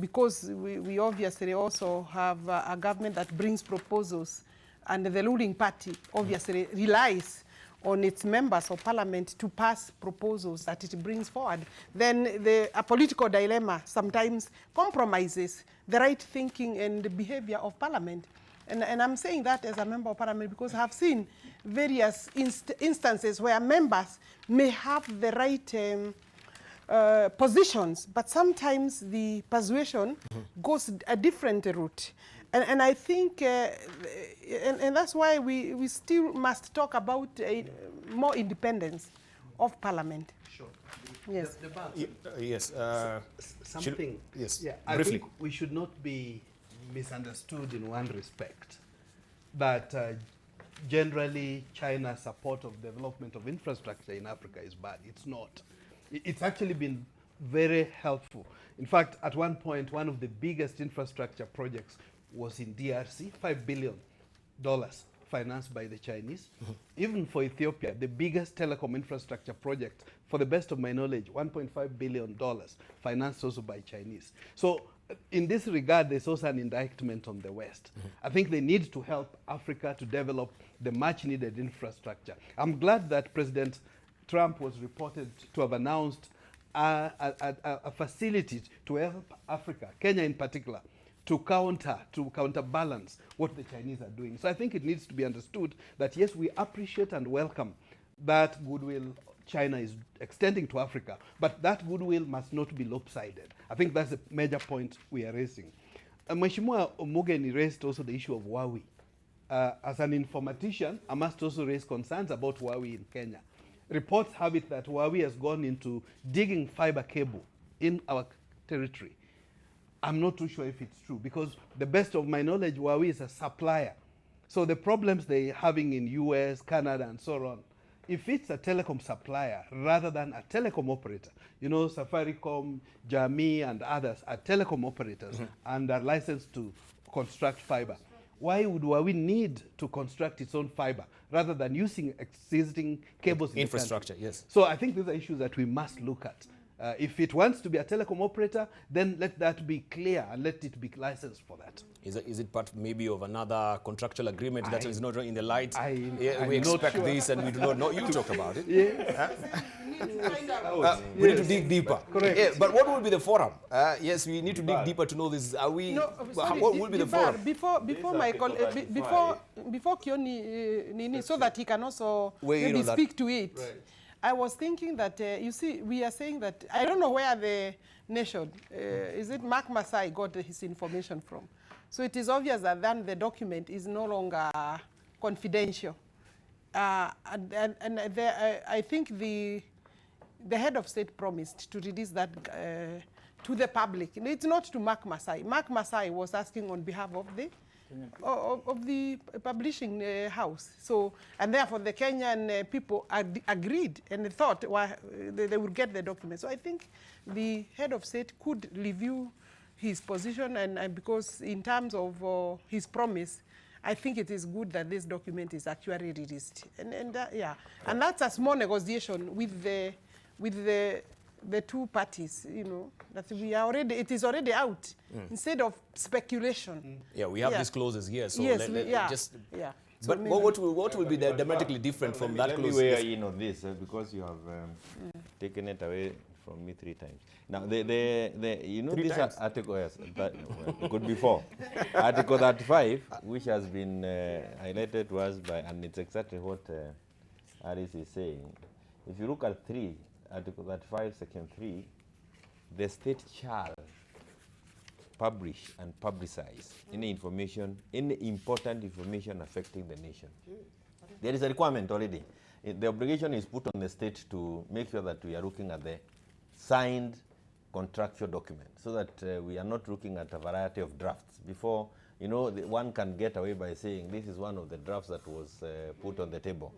because we obviously also have a government that brings proposals, and the ruling party obviously relies on its members of Parliament to pass proposals that it brings forward. Then a political dilemma sometimes compromises the right thinking and the behavior of Parliament. And I'm saying that as a member of Parliament because I have seen various instances where members may have the right positions, but sometimes the persuasion goes a different route. And I think, and that's why we still must talk about more independence of Parliament. Sure. Yes. Yes. Something. Yes. Yeah, I briefly. think we should not be misunderstood in one respect, that generally China's support of development of infrastructure in Africa is bad. It's not. It's actually been very helpful. In fact, at one point, one of the biggest infrastructure projects was in DRC, $5 billion financed by the Chinese. Even for Ethiopia, the biggest telecom infrastructure project, for the best of my knowledge, $1.5 billion financed also by Chinese. So in this regard, there's also an indictment on the West. I think they need to help Africa to develop the much needed infrastructure. I'm glad that President Trump was reported to have announced a facility to help Africa, Kenya in particular, to counterbalance what the Chinese are doing. So I think it needs to be understood that yes, we appreciate and welcome that goodwill China is extending to Africa, but that goodwill must not be lopsided. I think that's a major point we are raising. Mheshimiwa Omugeni raised also the issue of Huawei. As an informatician, I must also raise concerns about Huawei in Kenya. Reports have it that Huawei has gone into digging fiber cable in our territory. I'm not too sure if it's true, because the best of my knowledge, Huawei is a supplier. So the problems they're having in US, Canada, and so on, if it's a telecom supplier rather than a telecom operator, you know, Safaricom, Jamii, and others are telecom operators and are licensed to construct fiber. Why would Huawei need to construct its own fiber rather than using existing cables in Infrastructure, the country? yes. So I think these are issues that we must look at. If it wants to be a telecom operator, then let that be clear and let it be licensed for that. Is it part maybe of another contractual agreement that is not in the light? I'm We not expect sure. this and we do not know. You talk about it. Yeah. We need to dig deeper. Correct. Yeah, but what will be the forum? Yes, we need to dig deeper to know this. Are we? No, sorry, what will be the forum? Before my before Kioni Nini, so that he can also Weigh in maybe on that. speak to it. Right. I was thinking that you see, we are saying that I don't know where the nation is it Mark Masai got his information from. So it is obvious that then the document is no longer confidential, I think the head of state promised to release that to the public. It's not to Mark Masai. Mark Masai was asking on behalf of the publishing house. So, and therefore the Kenyan people agreed and thought they would get the document. So I think the head of state could review his position, and because in terms of his promise, I think it is good that this document is actually released. Yeah, and that's a small negotiation with the two parties, you know, that we are already, it is already out, instead of speculation. Yeah, we have these clauses here, so yes, just... yeah. So But what will be dramatically different from that clause? Let me weigh in on this, because you have taken it away from me 3 times. Now, you know, this article, yes, it could be 4. Article 35, which has been highlighted to us by, and it's exactly what Aris is saying. If you look at 3, Article 35, Section 3, the state shall publish and publicize any information, any important information affecting the nation. There is a requirement already. The obligation is put on the state to make sure that we are looking at the signed contractual document, so that we are not looking at a variety of drafts. Before, you know, one can get away by saying this is one of the drafts that was put on the table.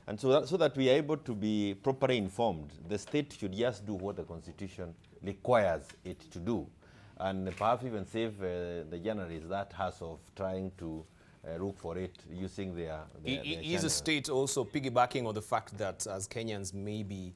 And so that we are able to be properly informed, the state should just do what the Constitution requires it to do, and perhaps even save the journalists that hassle of trying to look for it using their Is the state also piggybacking on the fact that as Kenyans maybe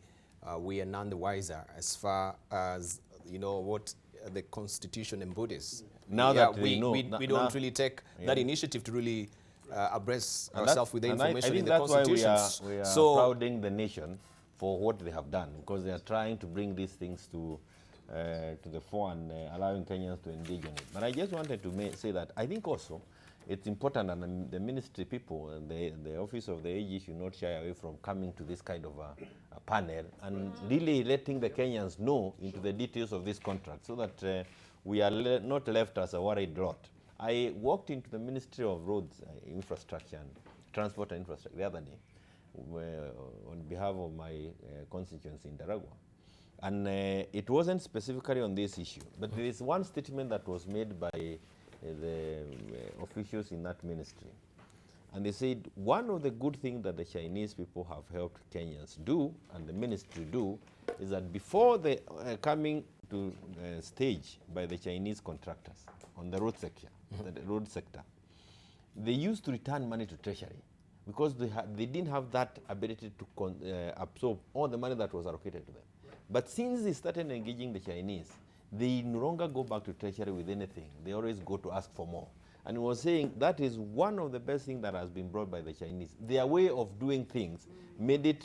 we are none the wiser as far as, you know, what the Constitution embodies? Now that we know, we don't really take that initiative to really abreast ourselves with the information I think in the that's Constitution. Why we are applauding the nation for what they have done, because they are trying to bring these things to the fore and allowing Kenyans to engage in it. But I just wanted to say that I think also it's important, and the ministry people and the office of the AG should not shy away from coming to this kind of a panel and really letting the Kenyans know into the details of this contract, so that we are not left as a worried lot. I walked into the Ministry of Roads, Infrastructure and Transport and Infrastructure the other day on behalf of my constituency in Daragwa. And it wasn't specifically on this issue, but there is one statement that was made by the officials in that ministry. And they said one of the good things that the Chinese people have helped Kenyans do, and the ministry do, is that before the coming to stage by the Chinese contractors on the road sector, they used to return money to Treasury, because they didn't have that ability to absorb all the money that was allocated to them. But since they started engaging the Chinese, they no longer go back to Treasury with anything. They always go to ask for more. And he was saying that is one of the best things that has been brought by the Chinese. Their way of doing things made it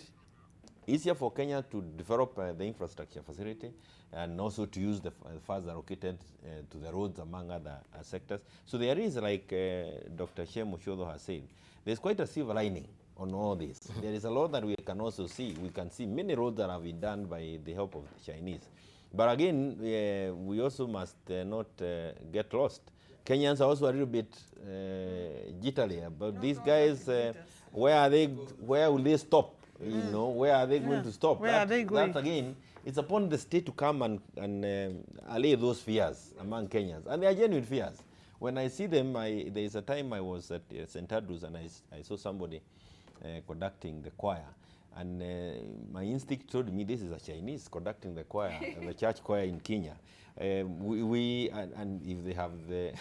easier for Kenya to develop the infrastructure facility, and also to use the funds allocated to the roads, among other sectors. So there is, like Dr. Shem Oshodo has said, there's quite a silver lining on all this. There is a lot that we can also see. We can see many roads that have been done by the help of the Chinese. But again, we also must not get lost. Kenyans are also a little bit jittery about these guys. Where will they stop? You know, where are they going to stop? Where are they going? That again It's upon the state to come and allay those fears among Kenyans. And they are genuine fears. When I see them, there is a time I was at St. Andrews and I saw somebody conducting the choir. And my instinct told me this is a Chinese conducting the choir, the church choir in Kenya. And if they have the,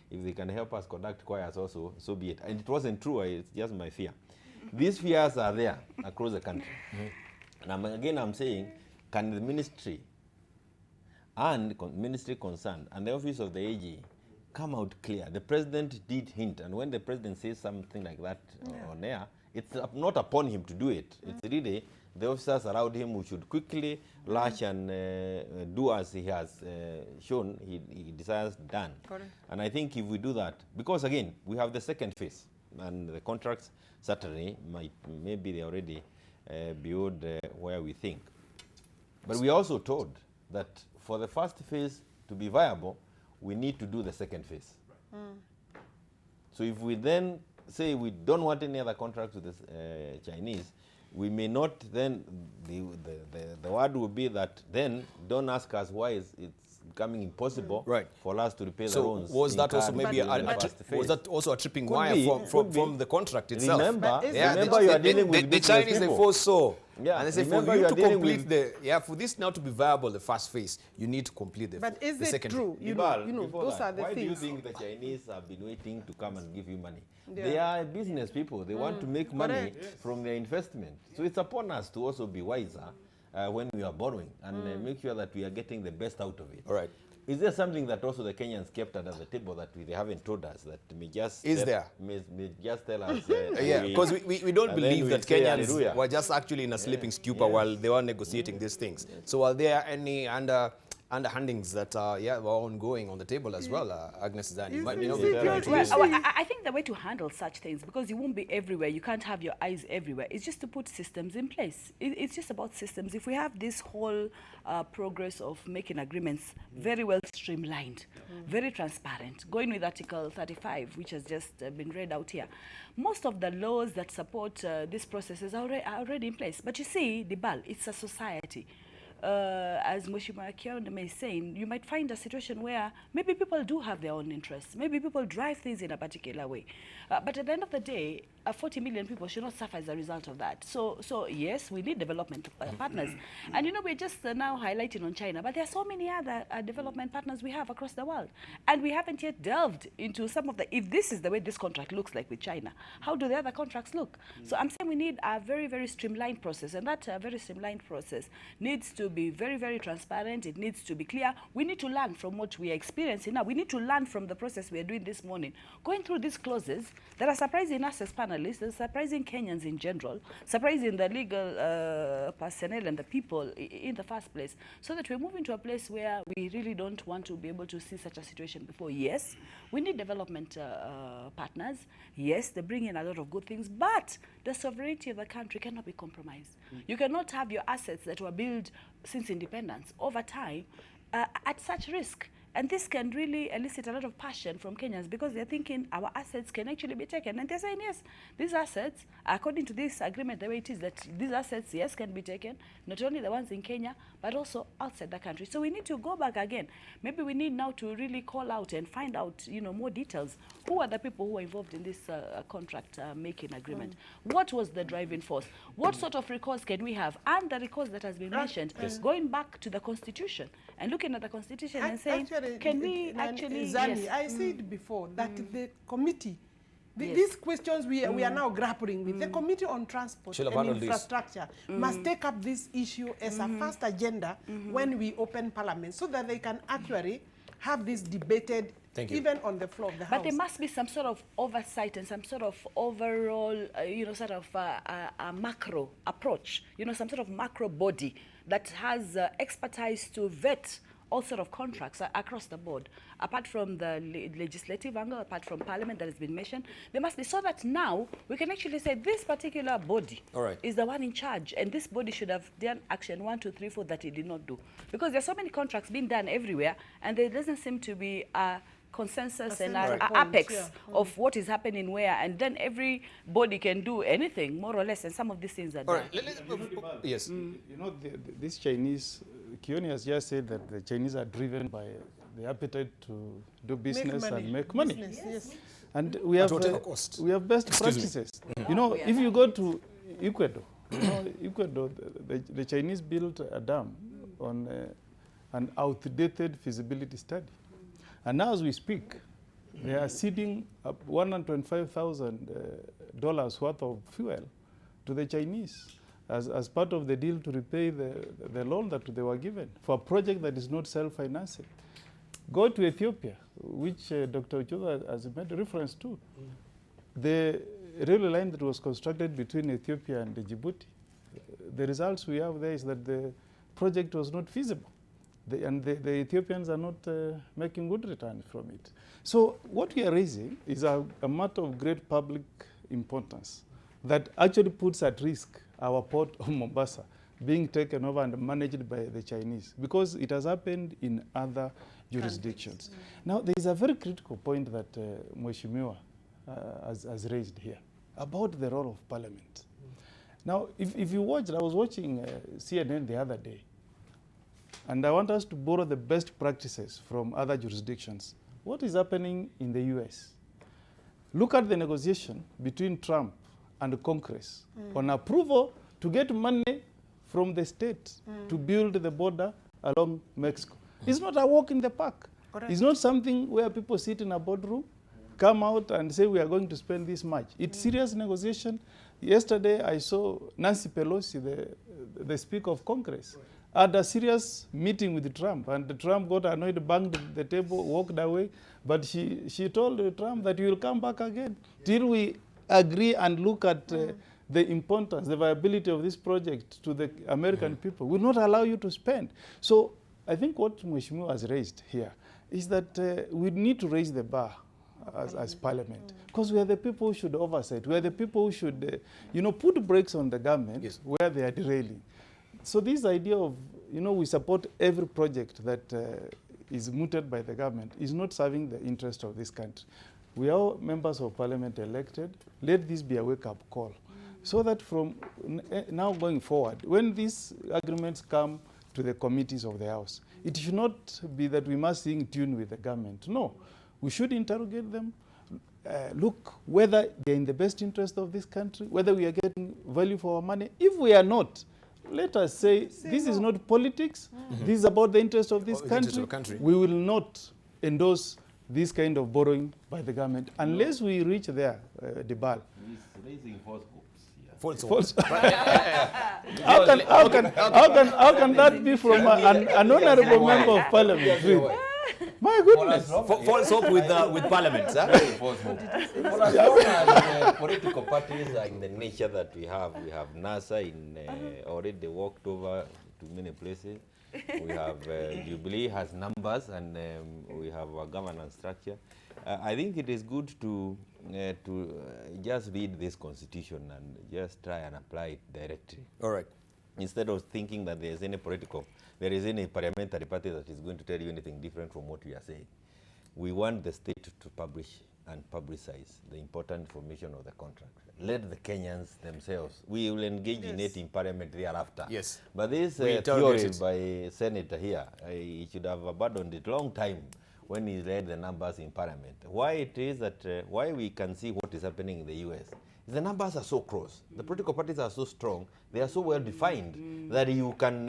if they can help us conduct choirs also, so be it. And it wasn't true, it's just my fear. These fears are there across the country. And I'm saying, can the ministry and ministry concerned and the office of the AG come out clear? The president did hint, and when the president says something like that on air, it's not upon him to do it. It's really the officers around him who should quickly lash and do as he has shown he desires done. Correct. And I think if we do that, because again, we have the second phase, and the contracts certainly maybe they're already beyond where we think. But we are also told that for the first phase to be viable, we need to do the second phase. So if we then say we don't want any other contracts with the Chinese, we may not then, the word will be that then don't ask us why it's becoming impossible for us to repay the loans. So was that also maybe was that also a tripping wire from the contract itself? Remember, remember you are dealing with the Chinese, they foresaw. Yeah, and they say for you to complete for this now to be viable, the first phase, you need to complete the But is the it second true? phase. You know, those are the why things. do you think the Chinese have been waiting to come and give you money? They are business people. They want to make money from their investment. So it's upon us to also be wiser when we are borrowing and make sure that we are getting the best out of it. All right. Is there something that also the Kenyans kept under the table that they haven't told us that may just may just tell us? Yeah, because we don't believe that Kenyans were just actually in a sleeping stupor while they were negotiating these things. So are there any underhandings that were ongoing on the table as well, Agnes Zani? I think the way to handle such things, because you won't be everywhere, you can't have your eyes everywhere, is just to put systems in place. It's just about systems. If we have this whole progress of making agreements very well streamlined, very transparent, going with Article 35, which has just been read out here, most of the laws that support these processes are already in place. But you see, Debarl, it's a society. As Mheshimiwa Kiaundeme is saying, you might find a situation where maybe people do have their own interests. Maybe people drive things in a particular way. But at the end of the day, 40 million people should not suffer as a result of that. So yes, we need development partners. And you know, we're just now highlighting on China, but there are so many other development partners we have across the world. And we haven't yet delved into some of the, if this is the way this contract looks like with China, how do the other contracts look? So I'm saying we need a very, very streamlined process. And that very streamlined process needs to be very, very transparent. It needs to be clear. We need to learn from what we are experiencing now. We need to learn from the process we are doing this morning. Going through these clauses that are surprising us as panelists, and surprising Kenyans in general, surprising the legal personnel and the people in the first place, so that we're moving to a place where we really don't want to be able to see such a situation before. Yes, we need development partners. Yes, they bring in a lot of good things, but the sovereignty of the country cannot be compromised. You cannot have your assets that were built since independence over time at such risk. And this can really elicit a lot of passion from Kenyans, because they're thinking our assets can actually be taken. And they're saying, yes, these assets, according to this agreement, the way it is, that these assets, yes, can be taken, not only the ones in Kenya, but also outside the country. So we need to go back again. Maybe we need now to really call out and find out, you know, more details. Who are the people who are involved in this contract making agreement? What was the driving force? What sort of recourse can we have? And the recourse that has been mentioned, going back to the Constitution and looking at the Constitution and saying, can we actually, Zani, yes. I said before that the committee, these questions we are now grappling with, the Committee on Transport and Infrastructure must take up this issue as a first agenda when we open Parliament, so that they can actually have this debated even on the floor of the House. But there must be some sort of oversight and some sort of overall, you know, sort of a macro approach, you know, some sort of macro body that has expertise to vet all sort of contracts across the board. Apart from the legislative angle, apart from Parliament that has been mentioned, there must be, so that now we can actually say this particular body is the one in charge, and this body should have done action 1, 2, 3, 4 that it did not do. Because there are so many contracts being done everywhere, and there doesn't seem to be a consensus and central an point, apex yeah. of what is happening where, and then everybody can do anything, more or less, and some of these things are All done. right. Yes. You know, these Chinese, Kioni has just said that the Chinese are driven by the appetite to do business and make money. Business, yes. And we have, whatever cost. we have best practices. You know, if you go to Ecuador, you know, Ecuador, the Chinese built a dam on an outdated feasibility study. And now as we speak, they are seeding up $125,000 worth of fuel to the Chinese as part of the deal to repay the loan that they were given for a project that is not self-financing. Go to Ethiopia, which Dr. Ochoa has made reference to. The railway line that was constructed between Ethiopia and Djibouti, the results we have there is that the project was not feasible. The Ethiopians are not making good returns from it. So what we are raising is a matter of great public importance that actually puts at risk our port of Mombasa being taken over and managed by the Chinese, because it has happened in other jurisdictions. Now, there is a very critical point that Mheshimiwa has raised here about the role of Parliament. Now, if you watched, I was watching CNN the other day, and I want us to borrow the best practices from other jurisdictions. What is happening in the US? Look at the negotiation between Trump and Congress on approval to get money from the state to build the border along Mexico. It's not a walk in the park. Correct. It's not something where people sit in a boardroom, come out and say we are going to spend this much. It's serious negotiation. Yesterday I saw Nancy Pelosi, the Speaker of Congress, had a serious meeting with Trump, and Trump got annoyed, banged the table, walked away. But she told Trump that you will come back again till we agree and look at the importance, the viability of this project to the American people. Will not allow you to spend. So I think what Mheshimiwa has raised here is that we need to raise the bar as Parliament, because we are the people who should oversight. We are the people who should, put brakes on the government where they are derailing. So this idea of, we support every project that is mooted by the government is not serving the interest of this country. We are members of Parliament elected. Let this be a wake-up call, so that from now going forward, when these agreements come to the committees of the House, it should not be that we must sing tune with the government. No, we should interrogate them, look whether they're in the best interest of this country, whether we are getting value for our money. If we are not, let us say this is not politics, this is about the interest of this country. We will not endorse this kind of borrowing by the government unless we reach there, Debarl. He's raising false hopes. False. How can that be from an honorable member of Parliament? My goodness. False hope with Parliament. False hope. For as long as political parties are in the nature that we have NASA in already walked over to many places. We have Jubilee has numbers, and we have a governance structure. I think it is good to just read this constitution and just try and apply it directly. All right. Instead of thinking that there is any parliamentary party that is going to tell you anything different from what we are saying. We want the state to publish and publicize the important information of the contract. Let the Kenyans themselves, we will engage in it in Parliament thereafter. Yes. But this theory by Senator here, he should have abandoned it long time when he read the numbers in Parliament. Why it is that, why we can see what is happening in the US, the numbers are so close. The political parties are so strong. They are so well defined that you can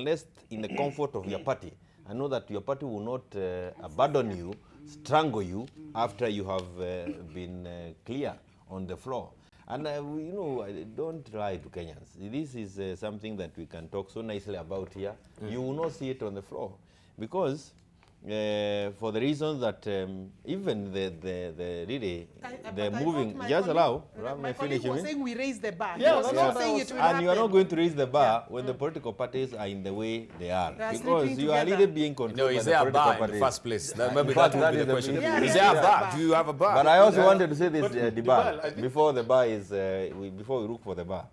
rest in the comfort of your party and know that your party will not abandon you, strangle you after you have been clear on the floor. And don't lie to Kenyans. This is something that we can talk so nicely about here. You will not see it on the floor, because for the reason that even the moving, just allow me finish. Was saying we raise the bar. Yeah, not saying it will and you are happen. not going to raise the bar when the political parties are in the way they are, because you are really being controlled by Is the there a political bar in parties. the first place? Maybe In that fact, would that be is the question. Yeah, Is there a bar? Do you have a bar? But I also wanted to say this, Debarl, Debarl, before the bar is, before we look for the bar.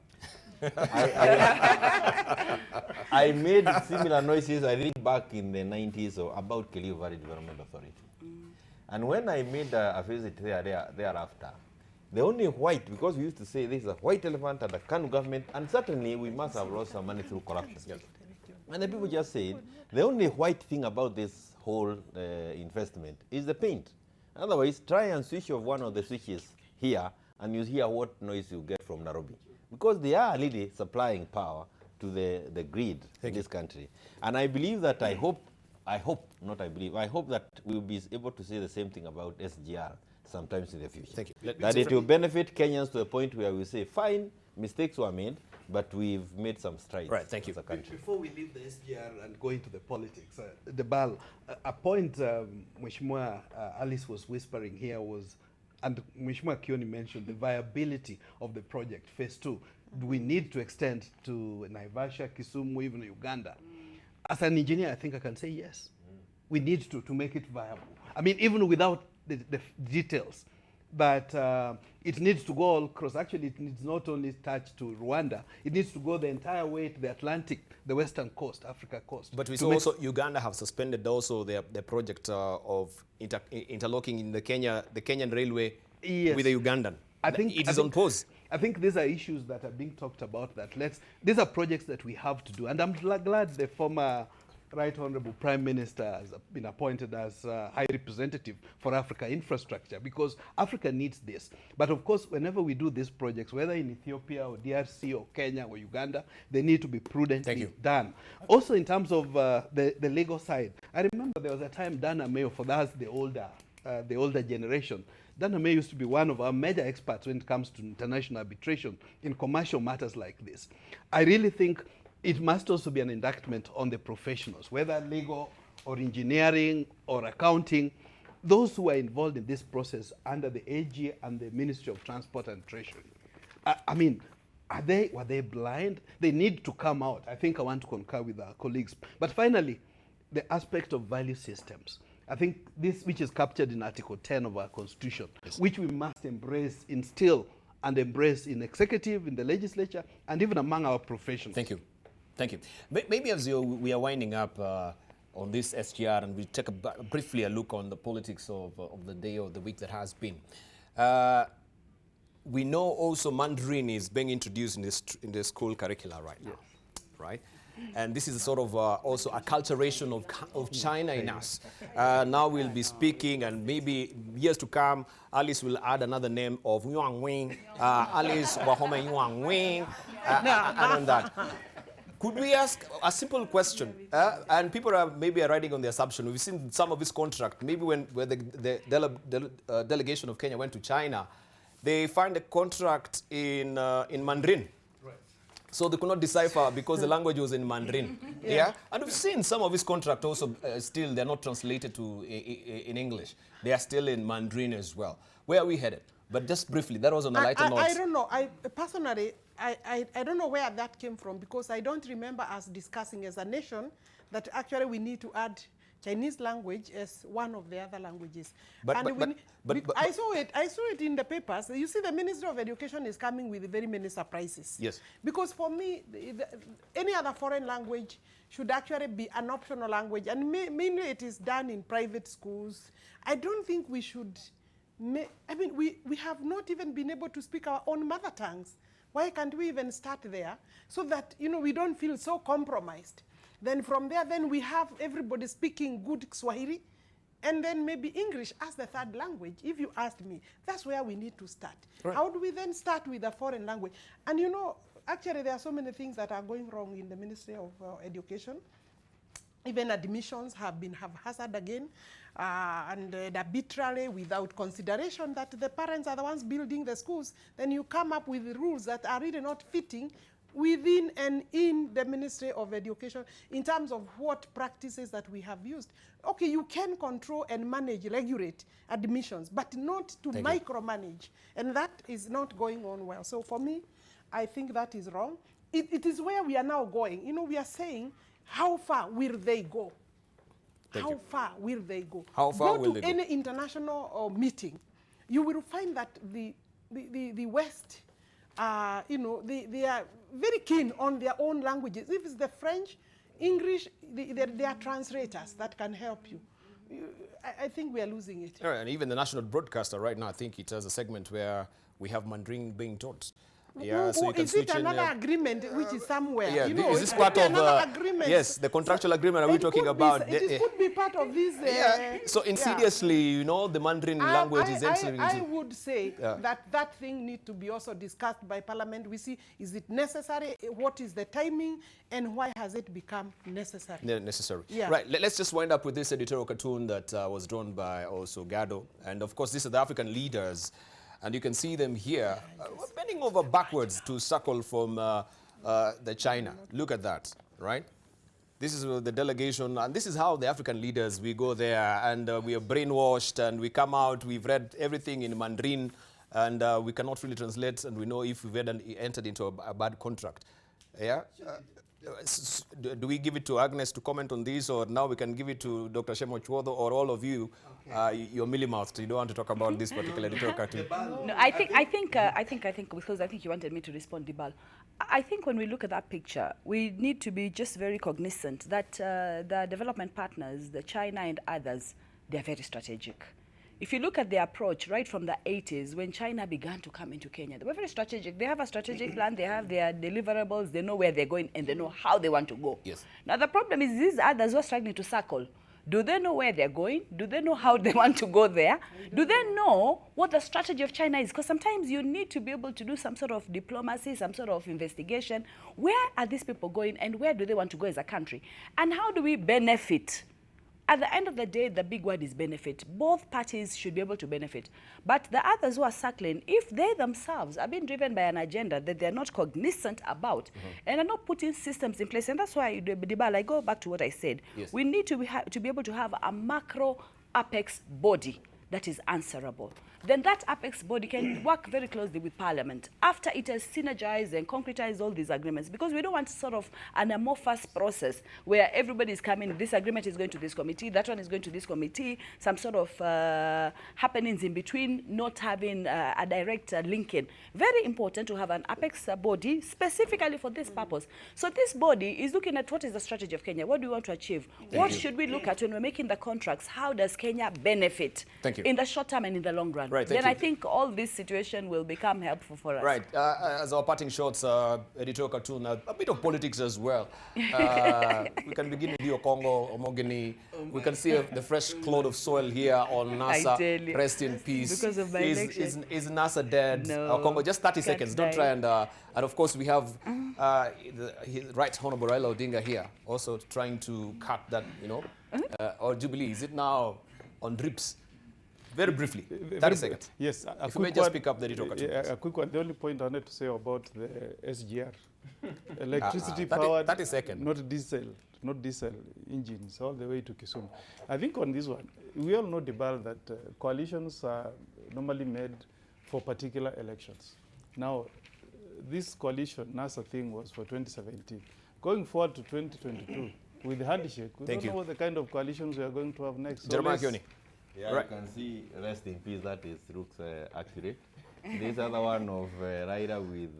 I made similar noises, I think, back in the 90s about Kiliu Valley Development Authority. And when I made a visit thereafter, the only white, because we used to say this is a white elephant at the KANU government, and certainly we must have lost some money through corruption. Yes. And the people just said, the only white thing about this whole investment is the paint. Otherwise, try and switch off one of the switches here, and you hear what noise you get from Nairobi. Because they are really supplying power to the grid in this country. And I believe that, I hope that we'll be able to say the same thing about SGR sometimes in the future. Thank you. That it will benefit Kenyans to a point where we say, fine, mistakes were made, but we've made some strides. Right, thank you. As a country. Before we leave the SGR and go into the politics, Debarl, a point Mheshimiwa Alice was whispering here was, and Mheshimiwa Kioni mentioned, the viability of the project, phase 2. Do we need to extend to Naivasha, Kisumu, even Uganda? As an engineer, I think I can say yes. We need to make it viable. I mean, even without the details. But it needs to go all across. Actually, it needs not only attached to Rwanda, it needs to go the entire way to the Atlantic, the western coast, Africa coast. But we saw also Uganda have suspended also their project of interlocking in the Kenyan railway with the Ugandan. I think it is on pause. I think these are issues that are being talked about. These are projects that we have to do. And I'm glad the former Right Honorable Prime Minister has been appointed as High Representative for Africa Infrastructure, because Africa needs this. But of course, whenever we do these projects, whether in Ethiopia or DRC or Kenya or Uganda, they need to be prudently done. Also, in terms of the legal side, I remember there was a time Dana Mayo, for that's the older generation, Dana Mayo used to be one of our major experts when it comes to international arbitration in commercial matters like this. I really think it must also be an indictment on the professionals, whether legal or engineering or accounting, those who are involved in this process under the AG and the Ministry of Transport and Treasury. I mean, were they blind? They need to come out. I think I want to concur with our colleagues. But finally, the aspect of value systems. I think this, which is captured in Article 10 of our Constitution, which we must embrace, instill, and embrace in executive, in the legislature, and even among our professionals. Thank you. Thank you. Maybe as we are winding up on this SGR, and we take briefly a look on the politics of the day or the week that has been. We know also Mandarin is being introduced in the school curricula right now, right? And this is sort of also a culturation of China in us. Now we'll be speaking, and maybe years to come, Alice will add another name of Yuan Wing, Alice Wahome Yuan Wing, and on that. Could we ask a simple question? And people are maybe riding on the assumption, we've seen some of this contract, maybe when the delegation of Kenya went to China, they find a contract in Mandarin. Right. So they could not decipher because the language was in Mandarin. Yeah. And we've seen some of this contract also still, they're not translated to in English. They are still in Mandarin as well. Where are we headed? But just briefly, that was on a lighter note. I don't know. Personally, I don't know where that came from, because I don't remember us discussing as a nation that actually we need to add Chinese language as one of the other languages. I saw it in the papers. You see, the Ministry of Education is coming with very many surprises. Yes. Because for me, any other foreign language should actually be an optional language, and mainly it is done in private schools. I don't think we should. I mean, we have not even been able to speak our own mother tongues. Why can't we even start there so that, you know, we don't feel so compromised? Then from there, then we have everybody speaking good Swahili, and then maybe English as the third language. If you asked me, that's where we need to start. Right. How do we then start with a foreign language? And you know, actually there are so many things that are going wrong in the Ministry of Education. Even admissions have been haphazard again, and arbitrarily, without consideration that the parents are the ones building the schools. Then you come up with rules that are really not fitting within and in the Ministry of Education in terms of what practices that we have used. Okay, you can control and manage, regulate admissions, but not to micromanage. And that is not going on well. So for me, I think that is wrong. It is where we are now going. You know, we are saying, how far will they go? How far will they go? How far will they go? Go to any international meeting, you will find that the West, you know, they are very keen on their own languages. If it's the French, English, there are translators that can help you. I think we are losing it. All right, and even the national broadcaster right now, I think it has a segment where we have Mandarin being taught. Yeah, so you can is switch it in. another agreement which is somewhere? Yeah, You know, is this it part could be of another agreement. yes, the contractual agreement are we It talking could be- about? It could be part of this. Yeah. So insidiously, you know, the Mandarin language is entering I into. would say that thing needs to be also discussed by Parliament. We see, is it necessary? What is the timing? And why has it become necessary? Necessary. Yeah. Right, let's just wind up with this editorial cartoon that was drawn by also Gado. And of course, these are the African leaders. And you can see them here, bending over backwards to suckle from the China. Look at that, right? This is the delegation, and this is how the African leaders, we go there, and we are brainwashed, and we come out, we've read everything in Mandarin, and we cannot really translate, and we know if we've entered into a bad contract. Yeah? Do we give it to Agnes to comment on this, or now we can give it to Dr. Shemo Chwodo, or all of you? You're mealy-mouthed. You don't want to talk about this particular editorial cartoon. No, I think because I think you wanted me to respond, Debarl. I think when we look at that picture, we need to be just very cognizant that the development partners, the China and others, they're very strategic. If you look at their approach right from the 80s, when China began to come into Kenya, they were very strategic. They have a strategic plan, they have their deliverables, they know where they're going, and they know how they want to go. Yes. Now, the problem is these others who are struggling to circle. Do they know where they're going? Do they know how they want to go there? Do they know what the strategy of China is? Because sometimes you need to be able to do some sort of diplomacy, some sort of investigation. Where are these people going, and where do they want to go as a country? And how do we benefit? At the end of the day, the big word is benefit. Both parties should be able to benefit. But the others who are circling, if they themselves are being driven by an agenda that they're not cognizant about, and are not putting systems in place, and that's why, Debarl, I go back to what I said. Yes. We need to be able to have a macro apex body that is answerable. Then that apex body can work very closely with Parliament after it has synergized and concretized all these agreements, because we don't want sort of an amorphous process where everybody is coming, this agreement is going to this committee, that one is going to this committee, some sort of happenings in between, not having a direct linking. Very important to have an apex body specifically for this purpose. So this body is looking at what is the strategy of Kenya, what do we want to achieve, what should we look at when we're making the contracts, how does Kenya benefit in the short term and in the long run. Right, then I think all this situation will become helpful for us. Right. As our parting shots, editorial cartoon, a bit of politics as well. We can begin with you, Congo, Omogeni. We can see the fresh cloud of soil here on NASA. Rest in peace. Because of my election. Is NASA dead? No. Congo, just 30 seconds. Don't try and of course we have Right Honorable Raila Odinga here, also trying to cut that, you know, or Jubilee. Is it now on drips? Very briefly, 30 seconds. Yes, if you may just pick up the editorial cartoon. A quick one. The only point I wanted to say about the SGR, electricity powered, 30 seconds. not diesel engines, all the way to Kisumu. I think on this one, we all know, Debarl, that coalitions are normally made for particular elections. Now, this coalition, NASA thing, was for 2017. Going forward to 2022, with the handshake, we don't know what the kind of coalitions we are going to have next. Jeremiah Kioni. Yeah, right. You can see, rest in peace, that looks accurate. This other one of Raila with,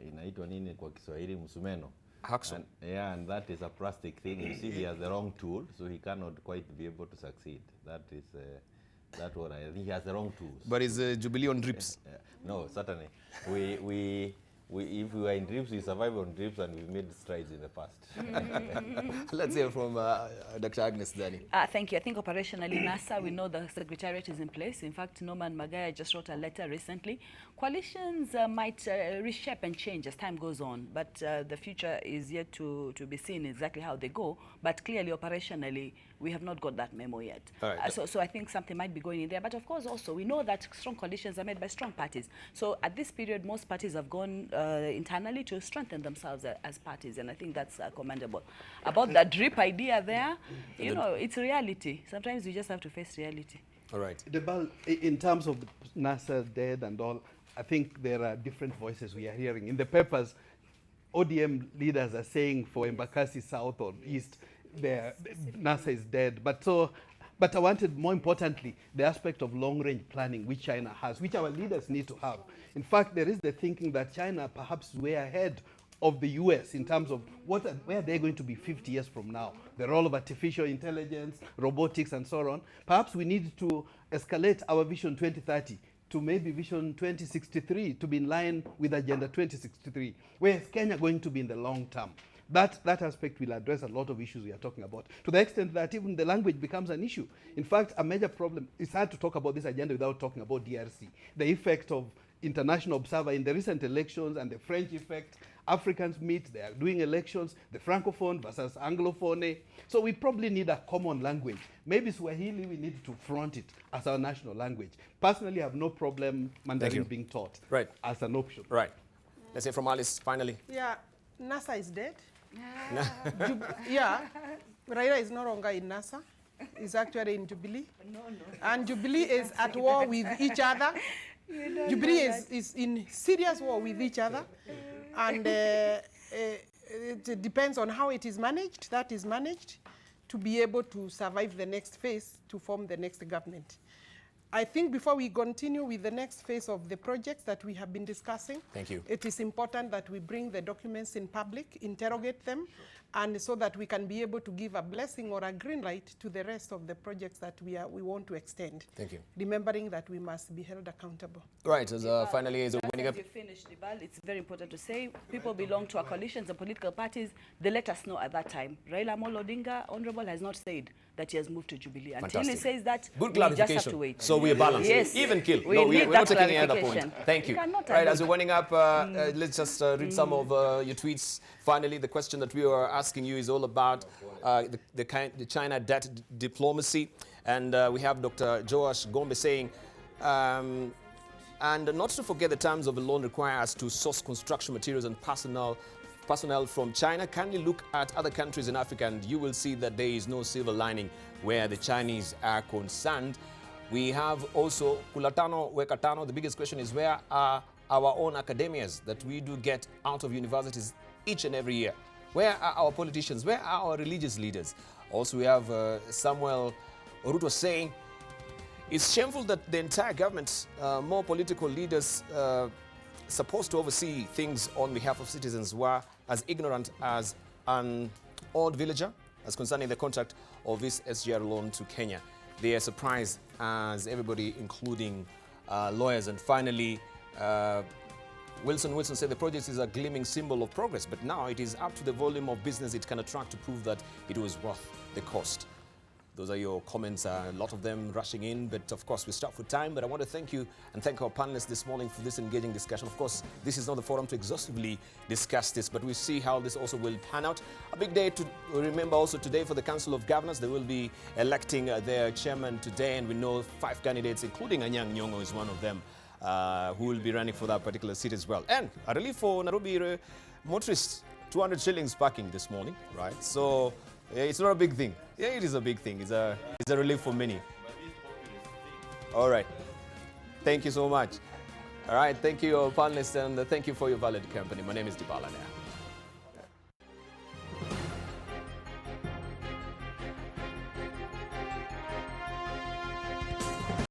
inaitwa nini kwa Kiswahili, Musumeno. And, yeah, and that is a plastic thing. You see, he has the wrong tool, so he cannot quite be able to succeed. That is, that's what I think. He has the wrong tools. But is Jubilee on drips? No, certainly. If we were in drips, we survived on drips, and we made strides in the past. Let's hear from Dr. Agnes Dani. Thank you. I think operationally, NASA, we know the Secretariat is in place. In fact, Norman Magaya just wrote a letter recently. Coalitions might reshape and change as time goes on, but the future is yet to be seen exactly how they go. But clearly, operationally, we have not got that memo yet. Right. So I think something might be going in there. But of course, also, we know that strong coalitions are made by strong parties. So at this period, most parties have gone internally to strengthen themselves as parties, and I think that's commendable. About the drip idea there, you know, it's reality. Sometimes you just have to face reality. All right. Debarl, in terms of NASA dead and all, I think there are different voices we are hearing. In the papers, ODM leaders are saying for Embakasi South or East, NASA is dead. But I wanted, more importantly, the aspect of long-range planning which China has, which our leaders need to have. In fact, there is the thinking that China perhaps way ahead of the US in terms of where they're going to be 50 years from now, the role of artificial intelligence, robotics, and so on. Perhaps we need to escalate our Vision 2030 to maybe Vision 2063 to be in line with Agenda 2063. Where is Kenya going to be in the long term? That aspect will address a lot of issues we are talking about, to the extent that even the language becomes an issue. In fact, a major problem, it's hard to talk about this agenda without talking about DRC. The effect of international observer in the recent elections and the French effect. Africans meet, they are doing elections, the Francophone versus Anglophone. So we probably need a common language. Maybe Swahili, we need to front it as our national language. Personally, I have no problem Mandarin being taught as an option. Right. Let's say from Alice, finally. Yeah, NASA is dead. Yeah, Raila is no longer in NASA. He's actually in Jubilee. And Jubilee is at war with each other. Jubilee is in serious war with each other. And it depends on how it is managed. That is managed to be able to survive the next phase, to form the next government. I think before we continue with the next phase of the projects that we have been discussing, it is important that we bring the documents in public, interrogate them, and so that we can be able to give a blessing or a green light to the rest of the projects that we want to extend. Remembering that we must be held accountable. Right, as finally, as winning up. As you finish, Debarl, it's very important to say people belong to our coalitions and political parties. They let us know at that time. Raila Amolo Odinga, Honorable, has not said that he has moved to Jubilee. Until he says that, we just have to wait. So we are balanced. Yes. Even kill. We're not taking any other point. Thank you. Right, as we're winding up, let's just read some of your tweets. Finally, the question that we were asking you is all about the China debt diplomacy. And we have Dr. Joash Gombe saying, and not to forget the terms of the loan require us to source construction materials and personnel from China. Kindly look at other countries in Africa and you will see that there is no silver lining where the Chinese are concerned. We have also Kulatano Wekatano. The biggest question is, where are our own academias that we do get out of universities each and every year? Where are our politicians? Where are our religious leaders? Also, we have Samuel Oruto saying, it's shameful that the entire government, more political leaders supposed to oversee things on behalf of citizens, were as ignorant as an old villager as concerning the contract of this SGR loan to Kenya. They are surprised as everybody, including lawyers. And finally, Wilson said the project is a gleaming symbol of progress, but now it is up to the volume of business it can attract to prove that it was worth the cost. Those are your comments, a lot of them rushing in, but of course we stop for time. But I want to thank you and thank our panelists this morning for this engaging discussion. Of course, this is not the forum to exhaustively discuss this, but we see how this also will pan out. A big day to remember also today for the Council of Governors. They will be electing their chairman today, and we know 5 candidates, including Anyang' Nyong'o is one of them, who will be running for that particular seat as well. And a relief for Nairobi motorists, 200 shillings parking this morning, right? So it's not a big thing. Yeah, it is a big thing. It's a relief for many. All right. Thank you so much. All right. Thank you, panelists, and thank you for your valued company. My name is Debarl.